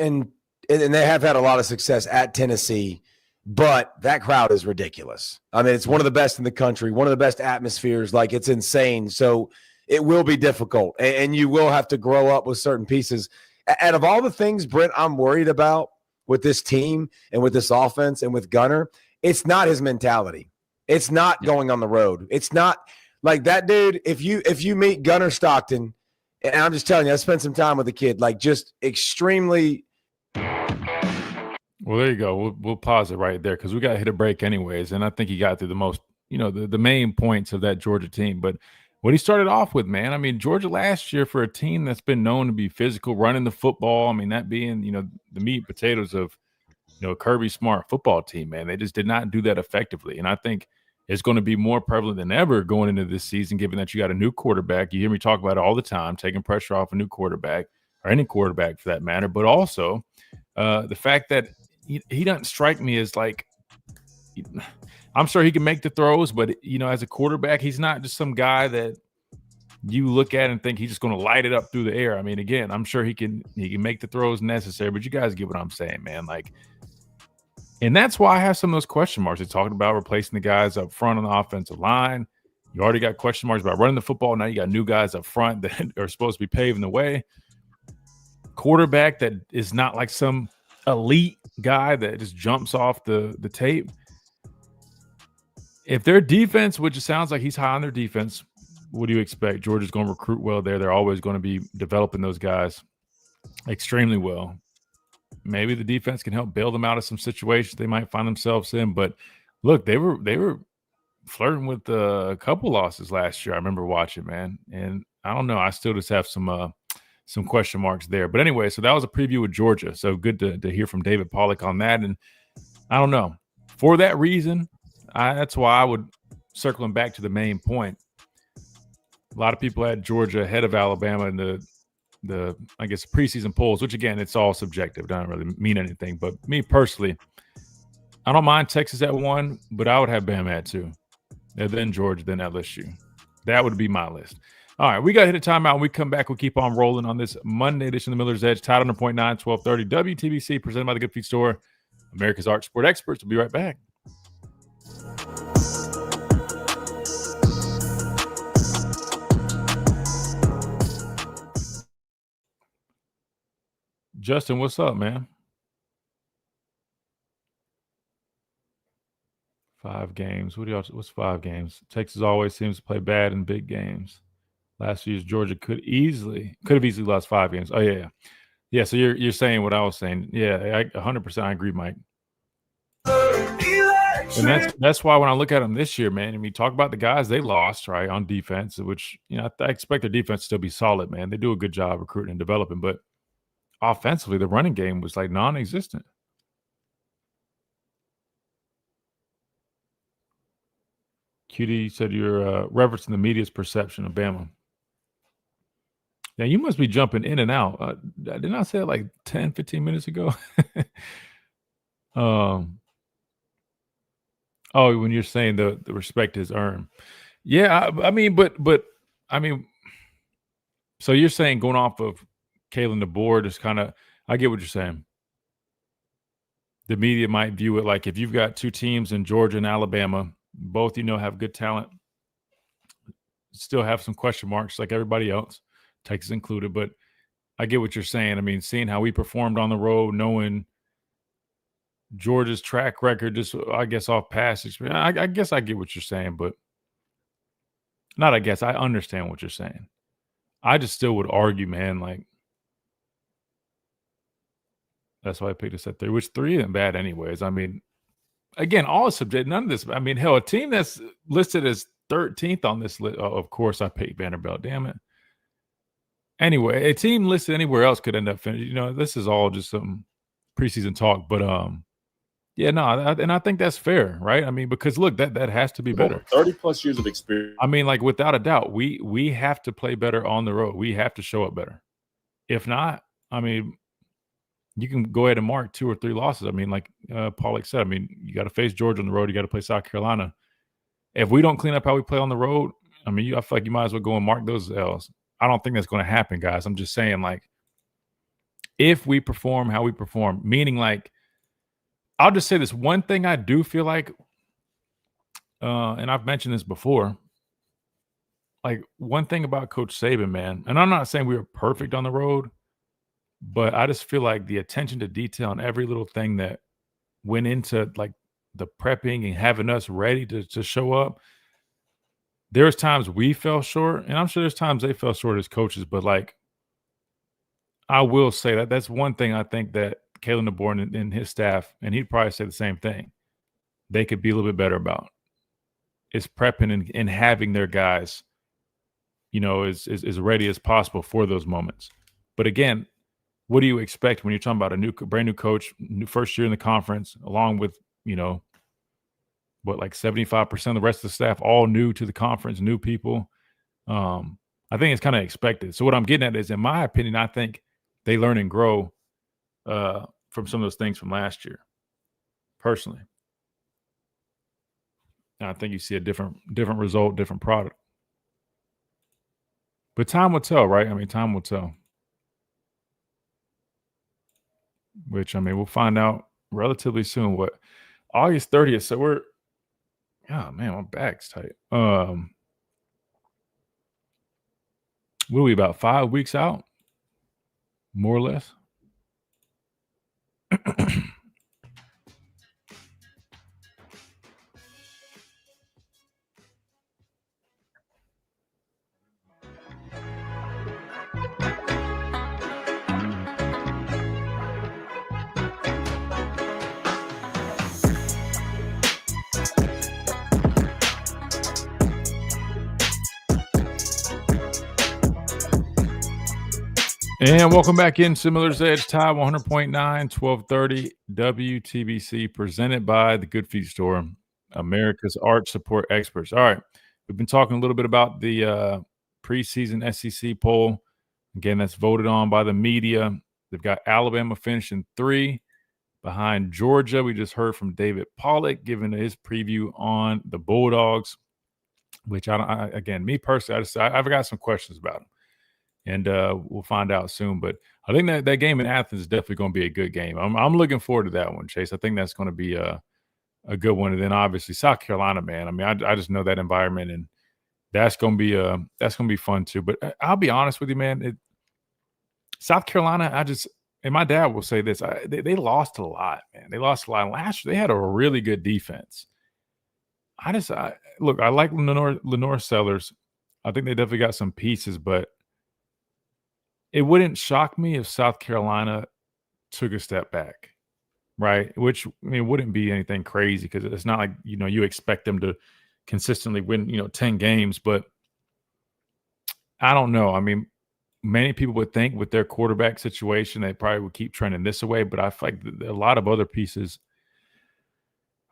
they have had a lot of success at Tennessee. But that crowd is ridiculous. I mean, it's one of the best in the country, one of the best atmospheres. Like, it's insane. So it will be difficult, and you will have to grow up with certain pieces. Out of all the things, Brent, I'm worried about with this team and with this offense and with Gunner, it's not his mentality. It's not going on the road. It's not like that dude. If you meet Gunner Stockton, and I'm just telling you, I spent some time with the kid, like, just extremely. Well, there you go. We'll pause it right there because we got to hit a break anyways. And I think he got through the most, the main points of that Georgia team. But what he started off with, man, I mean, Georgia last year, for a team that's been known to be physical, running the football, I mean, that being, the meat and potatoes of Kirby Smart football team, man. They just did not do that effectively. And I think it's going to be more prevalent than ever going into this season, given that you got a new quarterback. You hear me talk about it all the time, taking pressure off a new quarterback or any quarterback for that matter. But also the fact that he doesn't strike me as like, I'm sure he can make the throws, but as a quarterback, he's not just some guy that you look at and think he's just going to light it up through the air. I mean, again, I'm sure he can make the throws necessary, but you guys get what I'm saying, man. Like, and that's why I have some of those question marks. They're talking about replacing the guys up front on the offensive line. You already got question marks about running the football. Now you got new guys up front that are supposed to be paving the way. Quarterback that is not like some elite guy that just jumps off the tape. If their defense, which it sounds like he's high on their defense, what do you expect? Georgia's going to recruit well there. They're always going to be developing those guys extremely well. Maybe the defense can help bail them out of some situations they might find themselves in. But look, they were flirting with a couple losses last year. I remember watching, man. And I don't know. I still just have some question marks there. But anyway, so that was a preview with Georgia. So good to hear from David Pollack on that. And I don't know. For that reason, that's why I would, circling back to the main point, a lot of people had Georgia ahead of Alabama in the I guess preseason polls, which again, it's all subjective. Doesn't really mean anything. But me personally, I don't mind Texas at 1, but I would have Bama at 2. And then Georgia, then LSU. That would be my list. All right, we got to hit a timeout. When we come back, we'll keep on rolling on this Monday edition of the Miller's Edge, Tide 100.9, 1230 WTBC, presented by the Good Feet Store, America's Art Sport Experts. We'll be right back. Justin, what's up, man? 5 games. What's 5 games? Texas always seems to play bad in big games. Last year's Georgia could have easily lost 5 games. Oh yeah. So you're saying what I was saying. Yeah, 100%. I agree, Mike. And that's why when I look at them this year, man, and we talk about the guys they lost, right, on defense, which I expect their defense to still be solid, man. They do a good job recruiting and developing, but offensively, the running game was like non-existent. QD said you're referencing the media's perception of Bama. Now, you must be jumping in and out. Didn't I say it like 10, 15 minutes ago? When you're saying the respect is earned. Yeah, so you're saying going off of Kalen DeBoer, just kind of, I get what you're saying. The media might view it like if you've got 2 teams in Georgia and Alabama, both have good talent, still have some question marks like everybody else, Texas included. But I get what you're saying. I mean, seeing how we performed on the road, knowing Georgia's track record, just I guess off past experience. I guess I get what you're saying, but not. I guess I understand what you're saying. I just still would argue, man. Like that's why I picked us at 3, which 3 isn't bad, anyways. I mean, again, all is subject. None of this. I mean, hell, a team that's listed as 13th on this list. Oh, of course, I picked Vanderbilt. Damn it. Anyway, a team listed anywhere else could end up finishing. This is all just some preseason talk, but yeah, no, and I think that's fair, right? I mean, because look, that has to be better. 30+ years of experience. I mean, like without a doubt, we have to play better on the road. We have to show up better. If not, I mean, you can go ahead and mark 2 or 3 losses. I mean, like Pollack said, I mean, you got to face Georgia on the road. You got to play South Carolina. If we don't clean up how we play on the road, I mean, I feel like you might as well go and mark those L's. I don't think that's going to happen, guys. I'm just saying, like, if we perform how we perform, meaning like, I'll just say this one thing I do feel like, and I've mentioned this before, like one thing about Coach Saban, man, and I'm not saying we were perfect on the road, but I just feel like the attention to detail and every little thing that went into like the prepping and having us ready to show up. There's times we fell short, and I'm sure there's times they fell short as coaches, but like, I will say that that's one thing I think that Kalen DeBoer and his staff, and he'd probably say the same thing, they could be a little bit better about is prepping and having their guys, as ready as possible for those moments. But again, what do you expect when you're talking about a brand new coach, first year in the conference, along with, like 75% of the rest of the staff, all new to the conference, new people. I think it's kind of expected. So what I'm getting at is, in my opinion, I think they learn and grow from some of those things from last year, personally. And I think you see a different result, different product. But time will tell, right? I mean, time will tell. Which, I mean, we'll find out relatively soon. What, August 30th? So we're, oh man, my back's tight. What are we, about 5 weeks out? More or less. And welcome back in Similar's Edge, Tide 100.9, 1230 WTBC, presented by the Good Feet Store, America's arch support experts. All right, we've been talking a little bit about the preseason SEC poll. Again, that's voted on by the media. They've got Alabama finishing 3 behind Georgia. We just heard from David Pollack giving his preview on the Bulldogs, which again, me personally, I've got some questions about them. And we'll find out soon. But I think that game in Athens is definitely going to be a good game. I'm looking forward to that one, Chase. I think that's going to be a good one. And then obviously South Carolina, man. I mean, I just know that environment, and that's going to be fun too. But I'll be honest with you, man. South Carolina, and my dad will say this: they lost a lot, man. They lost a lot. Last year they had a really good defense. Look, I like Lenore Sellers. I think they definitely got some pieces, but it wouldn't shock me if South Carolina took a step back, right? Which, I mean, wouldn't be anything crazy, because it's not like, you expect them to consistently win, 10 games. But I don't know. I mean, many people would think with their quarterback situation, they probably would keep trending this way. But I feel like a lot of other pieces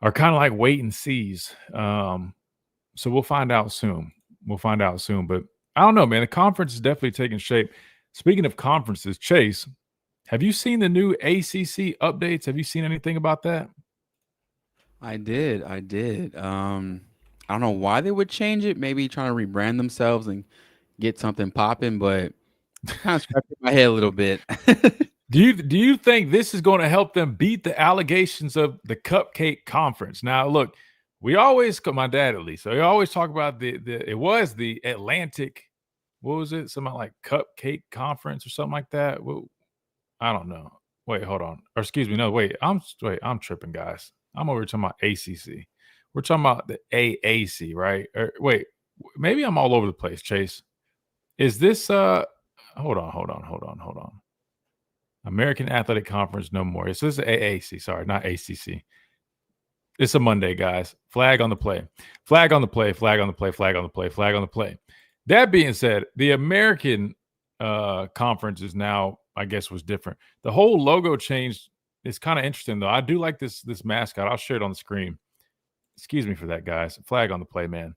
are kind of like wait and sees. So we'll find out soon. But I don't know, man. The conference is definitely taking shape. Speaking of conferences, Chase, have you seen the new ACC updates? Have you seen anything about that? I did. I don't know why they would change it. Maybe trying to rebrand themselves and get something popping, but kind of scratching my head a little bit. Do you think this is going to help them beat the allegations of the Cupcake Conference? Now, look, we always, my dad at least, so we always talk about it was the Atlantic. What was it? Something like Cupcake Conference or something like that. Well, I don't know. Wait, hold on. Or excuse me. No, wait. I'm tripping, guys. I'm over here talking about ACC. We're talking about the AAC, right? Wait, maybe I'm all over the place, Chase. Is this hold on. American Athletic Conference, no more. So this is AAC. Sorry, not ACC. It's a Monday, guys. Flag on the play. Flag on the play. Flag on the play. Flag on the play. Flag on the play. That being said, the American conference is now, I guess, was different. The whole logo changed. It's kind of interesting, though. I do like this mascot. I'll share it on the screen. Excuse me for that, guys. Flag on the play, man.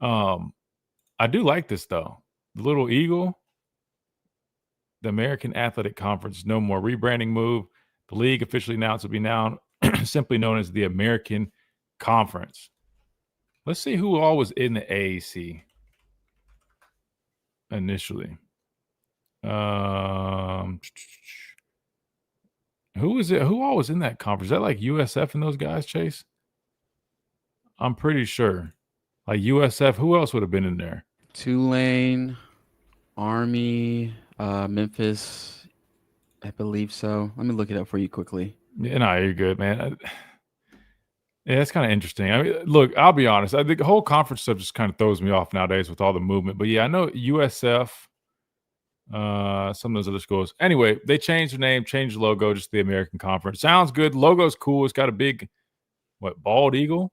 I do like this, though. The little eagle. The American Athletic Conference, no more. Rebranding move. The league officially announced will be now simply known as the American Conference. Let's see who all was in the AAC. Initially, who was it? Who all was in that conference? Is that like USF and those guys, Chase? I'm pretty sure. Like USF, who else would have been in there? Tulane, Army, Memphis, I believe so. Let me look it up for you quickly. Yeah, no, you're good, man. Yeah, it's kind of interesting. I mean, look, I'll be honest. I think the whole conference stuff just kind of throws me off nowadays with all the movement. But yeah, I know USF, some of those other schools. Anyway, they changed their name, changed the logo, just the American Conference. Sounds good. Logo's cool. It's got a big, bald eagle,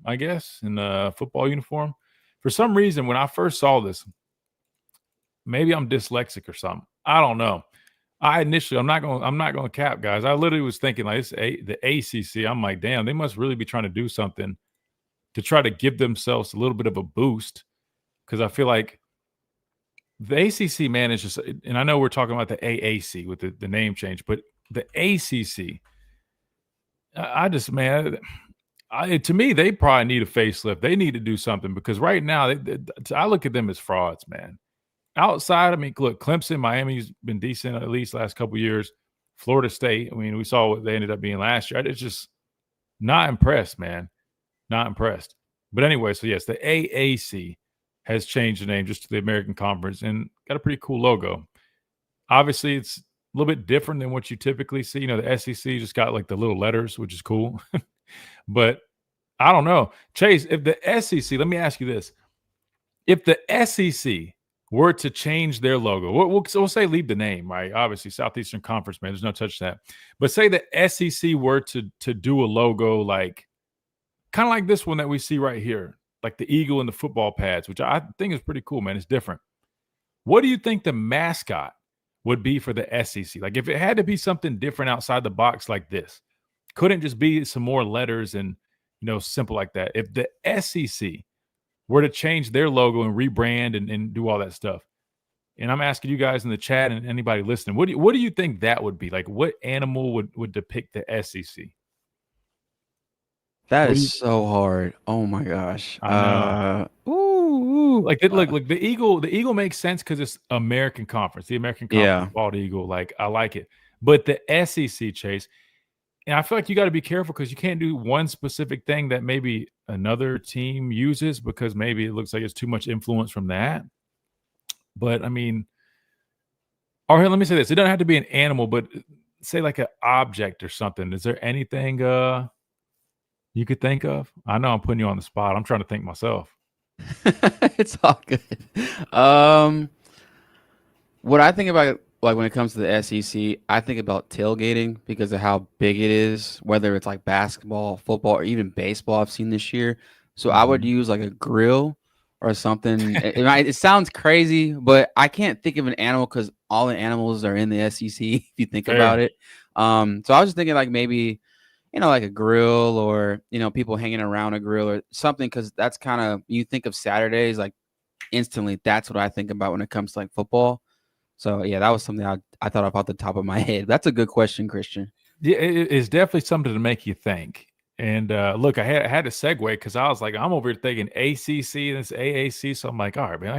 I guess, in the football uniform. For some reason, when I first saw this, maybe I'm dyslexic or something. I don't know. I'm not gonna cap, guys. I literally was thinking like the ACC. I'm like, damn, they must really be trying to do something to try to give themselves a little bit of a boost, because I feel like the ACC, man, is just, and I know we're talking about the AAC with the name change, but the ACC, I just, man, to me, they probably need a facelift. They need to do something, because right now, I look at them as frauds, man. Outside, I mean, look, Clemson, Miami's been decent at least last couple of years. Florida State, I mean, we saw what they ended up being last year. It's just not impressed, man. Not impressed. But anyway, so yes, the AAC has changed the name just to the American Conference and got a pretty cool logo. Obviously, it's a little bit different than what you typically see. You know, the SEC just got like the little letters, which is cool. But I don't know. Chase, if the SEC, let me ask you this. If the SEC were to change their logo, we'll say leave the name, right? Obviously, Southeastern Conference, man, there's no touch to that. But say the SEC were to do a logo like kind of like this one that we see right here, like the eagle and the football pads, which I think is pretty cool, man. It's different. What do you think the mascot would be for the SEC? Like if it had to be something different outside the box like this, couldn't just be some more letters and, simple like that. If the SEC were to change their logo and rebrand and do all that stuff, and I'm asking you guys in the chat and anybody listening, what do you think that would be? Like what animal would depict the SEC? That is so hard. Oh my gosh. I know. Look, the eagle makes sense because it's American Conference. The American Conference bald eagle. Like I like it. But the SEC, Chase, and I feel like you got to be careful because you can't do one specific thing that maybe another team uses because maybe it looks like it's too much influence from that. But I mean, all right, let me say this. It doesn't have to be an animal, but say like an object or something. Is there anything you could think of? I know I'm putting you on the spot. I'm trying to think myself. It's all good. What I think about, like when it comes to the SEC, I think about tailgating because of how big it is, whether it's like basketball, football, or even baseball I've seen this year. So I would use like a grill or something. It sounds crazy, but I can't think of an animal because all the animals are in the SEC if you think about it. So I was just thinking like maybe, like a grill or, people hanging around a grill or something, because that's kind of, you think of Saturdays, like instantly, that's what I think about when it comes to like football. So, yeah, that was something I thought of off the top of my head. That's a good question, Christian. Yeah, it's definitely something to make you think. And look, I had to segue because I was like, I'm over here thinking ACC and it's AAC. So I'm like, all right, man,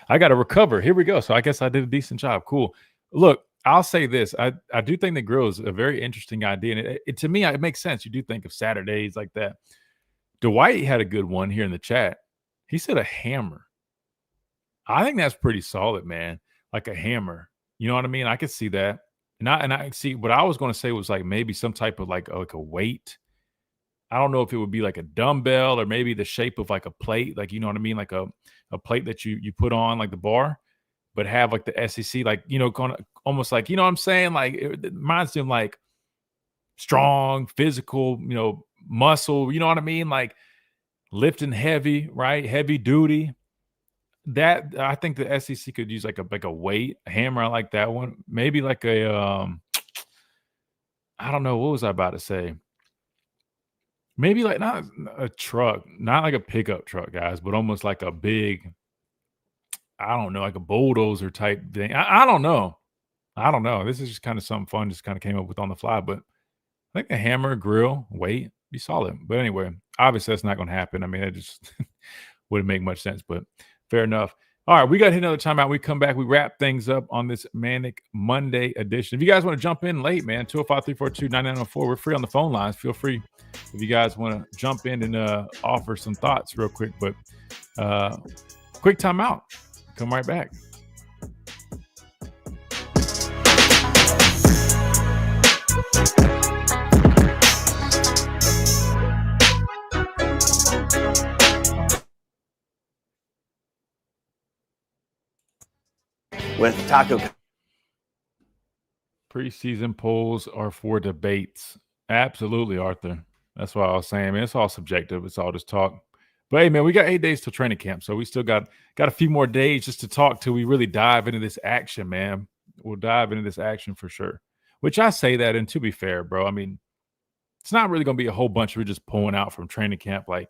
I gotta recover. Here we go. So I guess I did a decent job. Cool. Look, I'll say this. I do think the grill is a very interesting idea. And it to me, it makes sense. You do think of Saturdays like that. Dwight had a good one here in the chat. He said a hammer. I think that's pretty solid, man. Like a hammer. You know what I mean? I could see that. And I see what I was going to say was like maybe some type of like a weight. I don't know if it would be like a dumbbell or maybe the shape of like a plate. Like, you know what I mean? Like a plate that you put on like the bar, but have like the SEC, like, kind of almost like, you know what I'm saying? Like it reminds me of like strong, physical, muscle, you know what I mean? Like lifting heavy, right? Heavy duty. That I think the SEC could use like a weight, a hammer. I like that one. Maybe like a I don't know, what was I about to say? Maybe like not a truck, not like a pickup truck, guys, but almost like a big, I don't know, like a bulldozer type thing. I don't know. This is just kind of something fun, just kind of came up with on the fly. But I think a hammer, grill, weight, be solid. But anyway, obviously that's not going to happen. I mean, it just wouldn't make much sense, but fair enough. All right, we got to hit another timeout. We come back. We wrap things up on this Manic Monday edition. If you guys want to jump in late, man, 205-342-9904. We're free on the phone lines. Feel free if you guys want to jump in and offer some thoughts real quick. But quick timeout. Come right back. With Taco. Preseason polls are for debates. Absolutely, Arthur. That's what I was saying, man. It's all subjective. It's all just talk. But hey, man, we got 8 days till training camp, so we still got a few more days just to talk till we really dive into this action, man. we'll dive into this action for sure. Which I say that, and to be fair, bro, I mean, it's not really going to be a whole bunch of just pulling out from training camp. Like,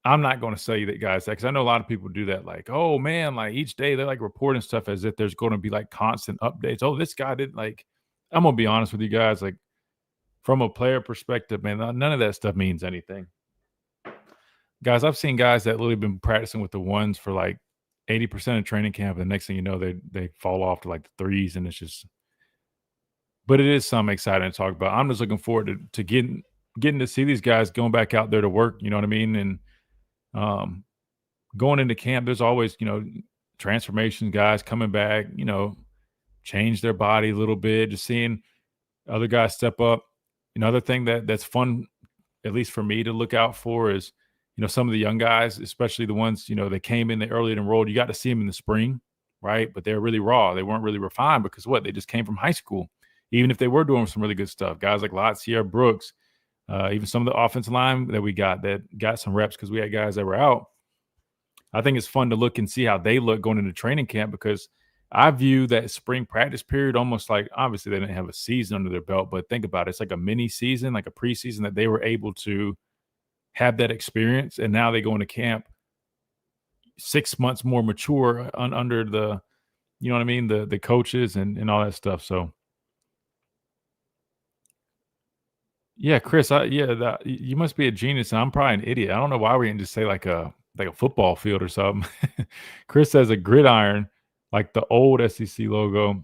I'm not going to say that, guys, because I know a lot of people do that. Like, oh man, like each day they're like reporting stuff as if there's going to be like constant updates. Oh, this guy did like. I'm gonna be honest with you guys. Like, from a player perspective, man, none of that stuff means anything. Guys, I've seen guys that literally been practicing with the ones for like 80% of training camp, and the next thing you know, they fall off to like the threes, and it's just. But it is something exciting to talk about. I'm just looking forward to getting to see these guys going back out there to work. You know what I mean? And going into camp, there's always, transformation guys coming back, change their body a little bit, just seeing other guys step up. Another thing that's fun, at least for me, to look out for is, some of the young guys, especially the ones, they came in, they early enrolled. You got to see them in the spring, right? But they're really raw. They weren't really refined because they just came from high school. Even if they were doing some really good stuff, guys like Latzia, Brooks, even some of the offensive line that we got that got some reps because we had guys that were out. I think it's fun to look and see how they look going into training camp, because I view that spring practice period almost like, obviously they didn't have a season under their belt, but think about it. It's like a mini season, like a preseason that they were able to have that experience. And now they go into camp 6 months more mature under the, you know what I mean? The coaches and all that stuff. So yeah, Chris, you must be a genius, and I'm probably an idiot. I don't know why we didn't just say like a football field or something. Chris says a gridiron, like the old SEC logo,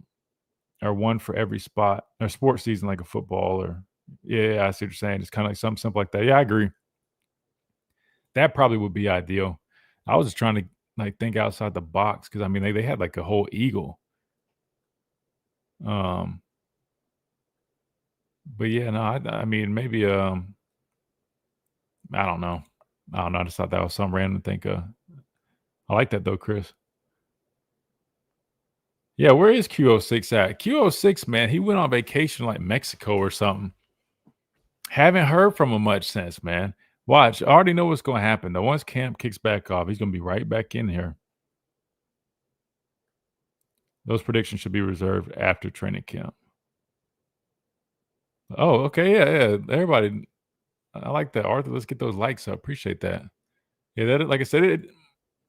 or one for every spot or sports season, like a football. Or yeah, I see what you're saying. It's kind of like something simple like that. Yeah, I agree. That probably would be ideal. I was just trying to like think outside the box, because I mean they had like a whole eagle. But yeah, no, I mean maybe I don't know. I just thought that was something random to think of. I like that though, Chris. Yeah, where is Q06 at? Q06, man, he went on vacation like Mexico or something. Haven't heard from him much since, man. Watch, I already know what's going to happen. Though once camp kicks back off, he's going to be right back in here. Those predictions should be reserved after training camp. Oh, okay, yeah. Everybody, I like that, Arthur. Let's get those likes up. Appreciate that. Yeah, that, like I said, it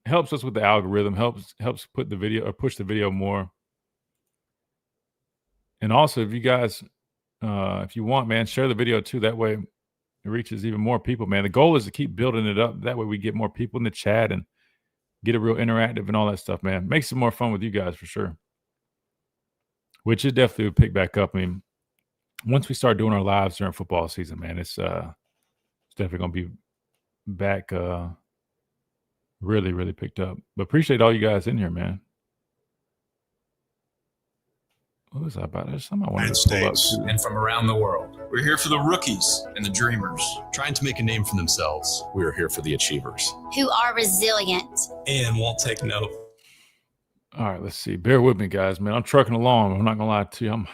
helps us with the algorithm. Helps put the video or push the video more. And also, if you guys, if you want, man, share the video too. That way, it reaches even more people, man. The goal is to keep building it up. That way, we get more people in the chat and get it real interactive and all that stuff, man. Makes it more fun with you guys for sure. Which it definitely would pick back up. I mean, once we start doing our lives during football season, man, it's definitely going to be back really, really picked up. But appreciate all you guys in here, man. What was that about? There's something I wanted to pull up too. And from around the world. We're here for the rookies and the dreamers, trying to make a name for themselves. We're here for the achievers who are resilient and won't take no. All right, let's see. Bear with me, guys, man. I'm trucking along. I'm not going to lie to you. I'm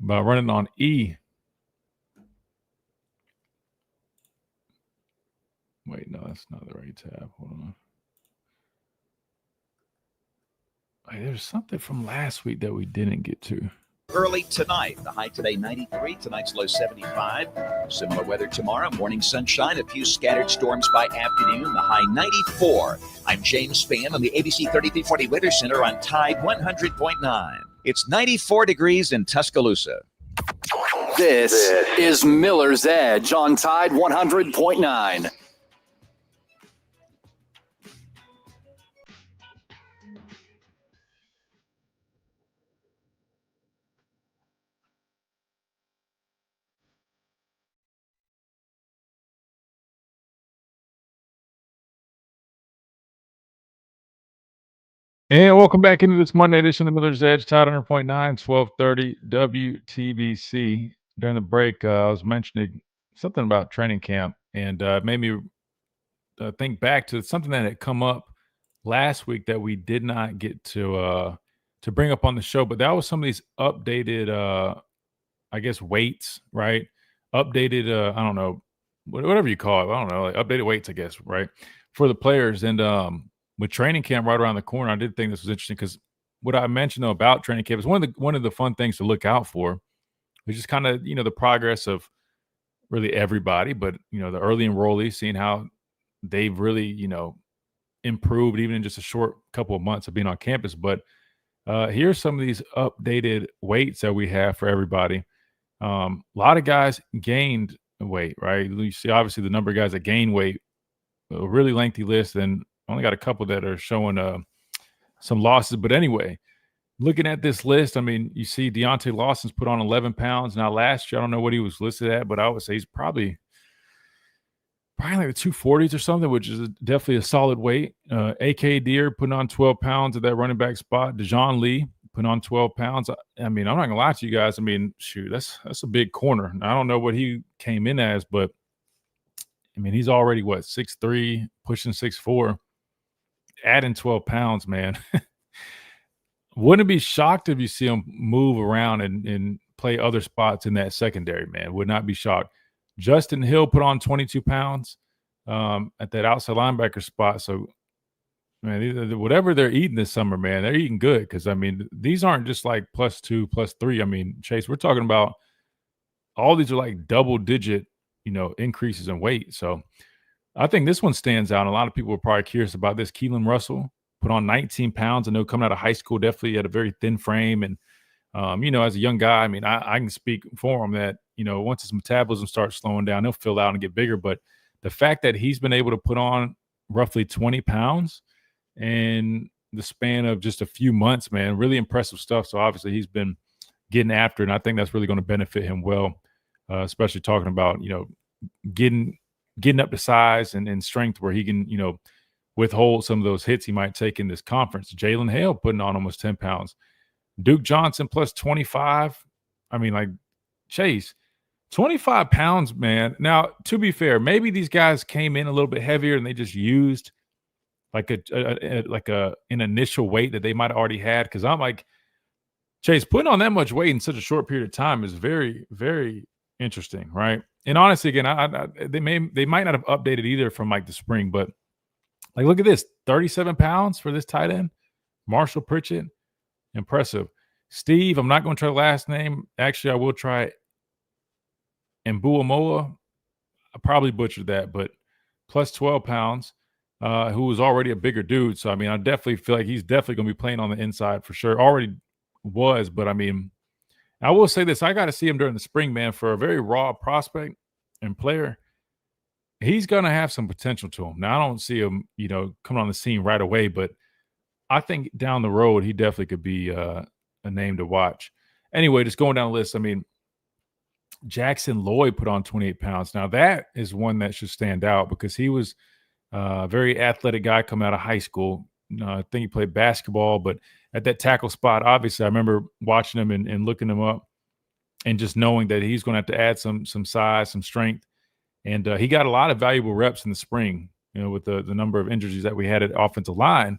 about running on E. Wait, no, that's not the right tab. Hold on. There's something from last week that we didn't get to. Early tonight, the high today 93, tonight's low 75. Similar weather tomorrow, morning sunshine, a few scattered storms by afternoon, the high 94. I'm James Spann on the ABC 3340 Weather Center on Tide 100.9. It's 94 degrees in Tuscaloosa. This is Miller's Edge on Tide 100.9. And welcome back into this Monday edition of the Miller's Edge, Tide 100.9, 1230 WTBC. During the break, I was mentioning something about training camp, and it made me think back to something that had come up last week that we did not get to bring up on the show. But that was some of these updated, I guess, weights, right? Updated, I don't know, whatever you call it. I don't know, like updated weights, I guess, right? For the players. And with training camp right around the corner, I did think this was interesting because what I mentioned though about training camp is one of the fun things to look out for, which is kind of the progress of really everybody, but the early enrollees, seeing how they've really improved even in just a short couple of months of being on campus. But here's some of these updated weights that we have for everybody. A lot of guys gained weight, right? You see obviously the number of guys that gain weight, a really lengthy list, and only got a couple that are showing some losses. But anyway, looking at this list, I mean, you see Deontay Lawson's put on 11 pounds. Now last year, I don't know what he was listed at, but I would say he's probably like the 240s or something, which is definitely a solid weight. AK Deer putting on 12 pounds at that running back spot. Dejon Lee putting on 12 pounds. I mean, I'm not gonna lie to you guys. I mean, shoot, that's a big corner. Now, I don't know what he came in as, but I mean, he's already 6'3", pushing 6'4", adding 12 pounds, man. Wouldn't be shocked if you see him move around and play other spots in that secondary, man. Would not be shocked. Justin Hill put on 22 pounds at that outside linebacker spot. So, man, whatever they're eating this summer, man, they're eating good because, I mean, these aren't just like +2, +3. I mean, Chase, we're talking about all these are like double-digit, increases in weight. So I think this one stands out. A lot of people are probably curious about this. Keelan Russell put on 19 pounds. I know coming out of high school, definitely had a very thin frame. And, as a young guy, I mean, I can speak for him that, once his metabolism starts slowing down, he'll fill out and get bigger. But the fact that he's been able to put on roughly 20 pounds in the span of just a few months, man, really impressive stuff. So obviously he's been getting after it, and I think that's really going to benefit him well, especially talking about, getting up to size and strength where he can, withhold some of those hits he might take in this conference. Jalen Hale putting on almost 10 pounds. Duke Johnson plus 25. I mean, like, Chase, 25 pounds, man. Now, to be fair, maybe these guys came in a little bit heavier and they just used like an initial weight that they might have already had. Because I'm like, Chase, putting on that much weight in such a short period of time is very, very interesting, right? And honestly, again, they might not have updated either from like the spring, but like, look at this, 37 pounds for this tight end, Marshall Pritchett. Impressive. Steve, I'm not going to try the last name. Actually, I will try Mbuamoa. I probably butchered that, but plus 12 pounds, who was already a bigger dude. So, I mean, I definitely feel like he's definitely going to be playing on the inside for sure. Already was, but I mean, I will say this. I got to see him during the spring, man, for a very raw prospect and player. He's going to have some potential to him. Now, I don't see him, coming on the scene right away, but I think down the road, he definitely could be a name to watch. Anyway, just going down the list, I mean, Jackson Lloyd put on 28 pounds. Now, that is one that should stand out because he was a very athletic guy coming out of high school. I think he played basketball, but at that tackle spot, obviously, I remember watching him and looking him up and just knowing that he's going to have to add some size, some strength. And he got a lot of valuable reps in the spring, with the number of injuries that we had at offensive line.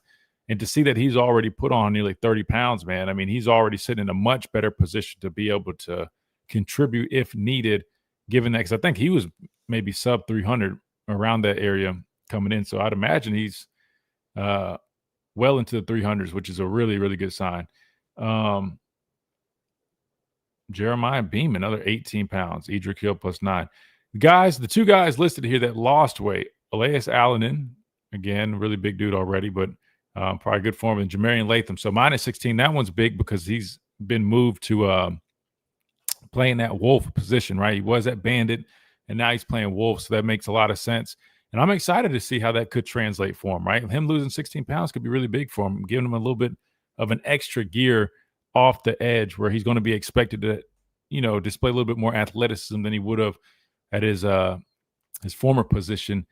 And to see that he's already put on nearly 30 pounds, man, I mean, he's already sitting in a much better position to be able to contribute if needed, given that, because I think he was maybe sub 300 around that area coming in. So I'd imagine he's well into the 300s, which is a really, really good sign. Jeremiah Beam, another 18 pounds. Edric Hill plus 9. Guys, the two guys listed here that lost weight, Elias Allanin, again, really big dude already, but probably good form, and Jamarian Latham. So minus 16, that one's big because he's been moved to playing that Wolf position, right? He was at Bandit, and now he's playing Wolf, so that makes a lot of sense. And I'm excited to see how that could translate for him, right? Him losing 16 pounds could be really big for him, giving him a little bit of an extra gear off the edge where he's going to be expected to, display a little bit more athleticism than he would have at his former position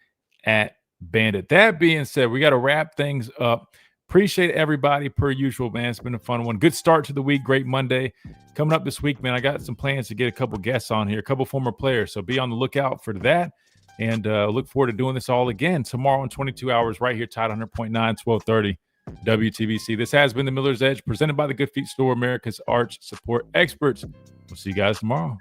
at Bandit. That being said, we got to wrap things up. Appreciate everybody per usual, man. It's been a fun one. Good start to the week. Great Monday. Coming up this week, man, I got some plans to get a couple guests on here, a couple former players. So be on the lookout for that. And look forward to doing this all again tomorrow in 22 hours right here, Tide 100.9, 1230 WTBC. This has been the Miller's Edge presented by the Good Feet Store, America's arch support experts. We'll see you guys tomorrow.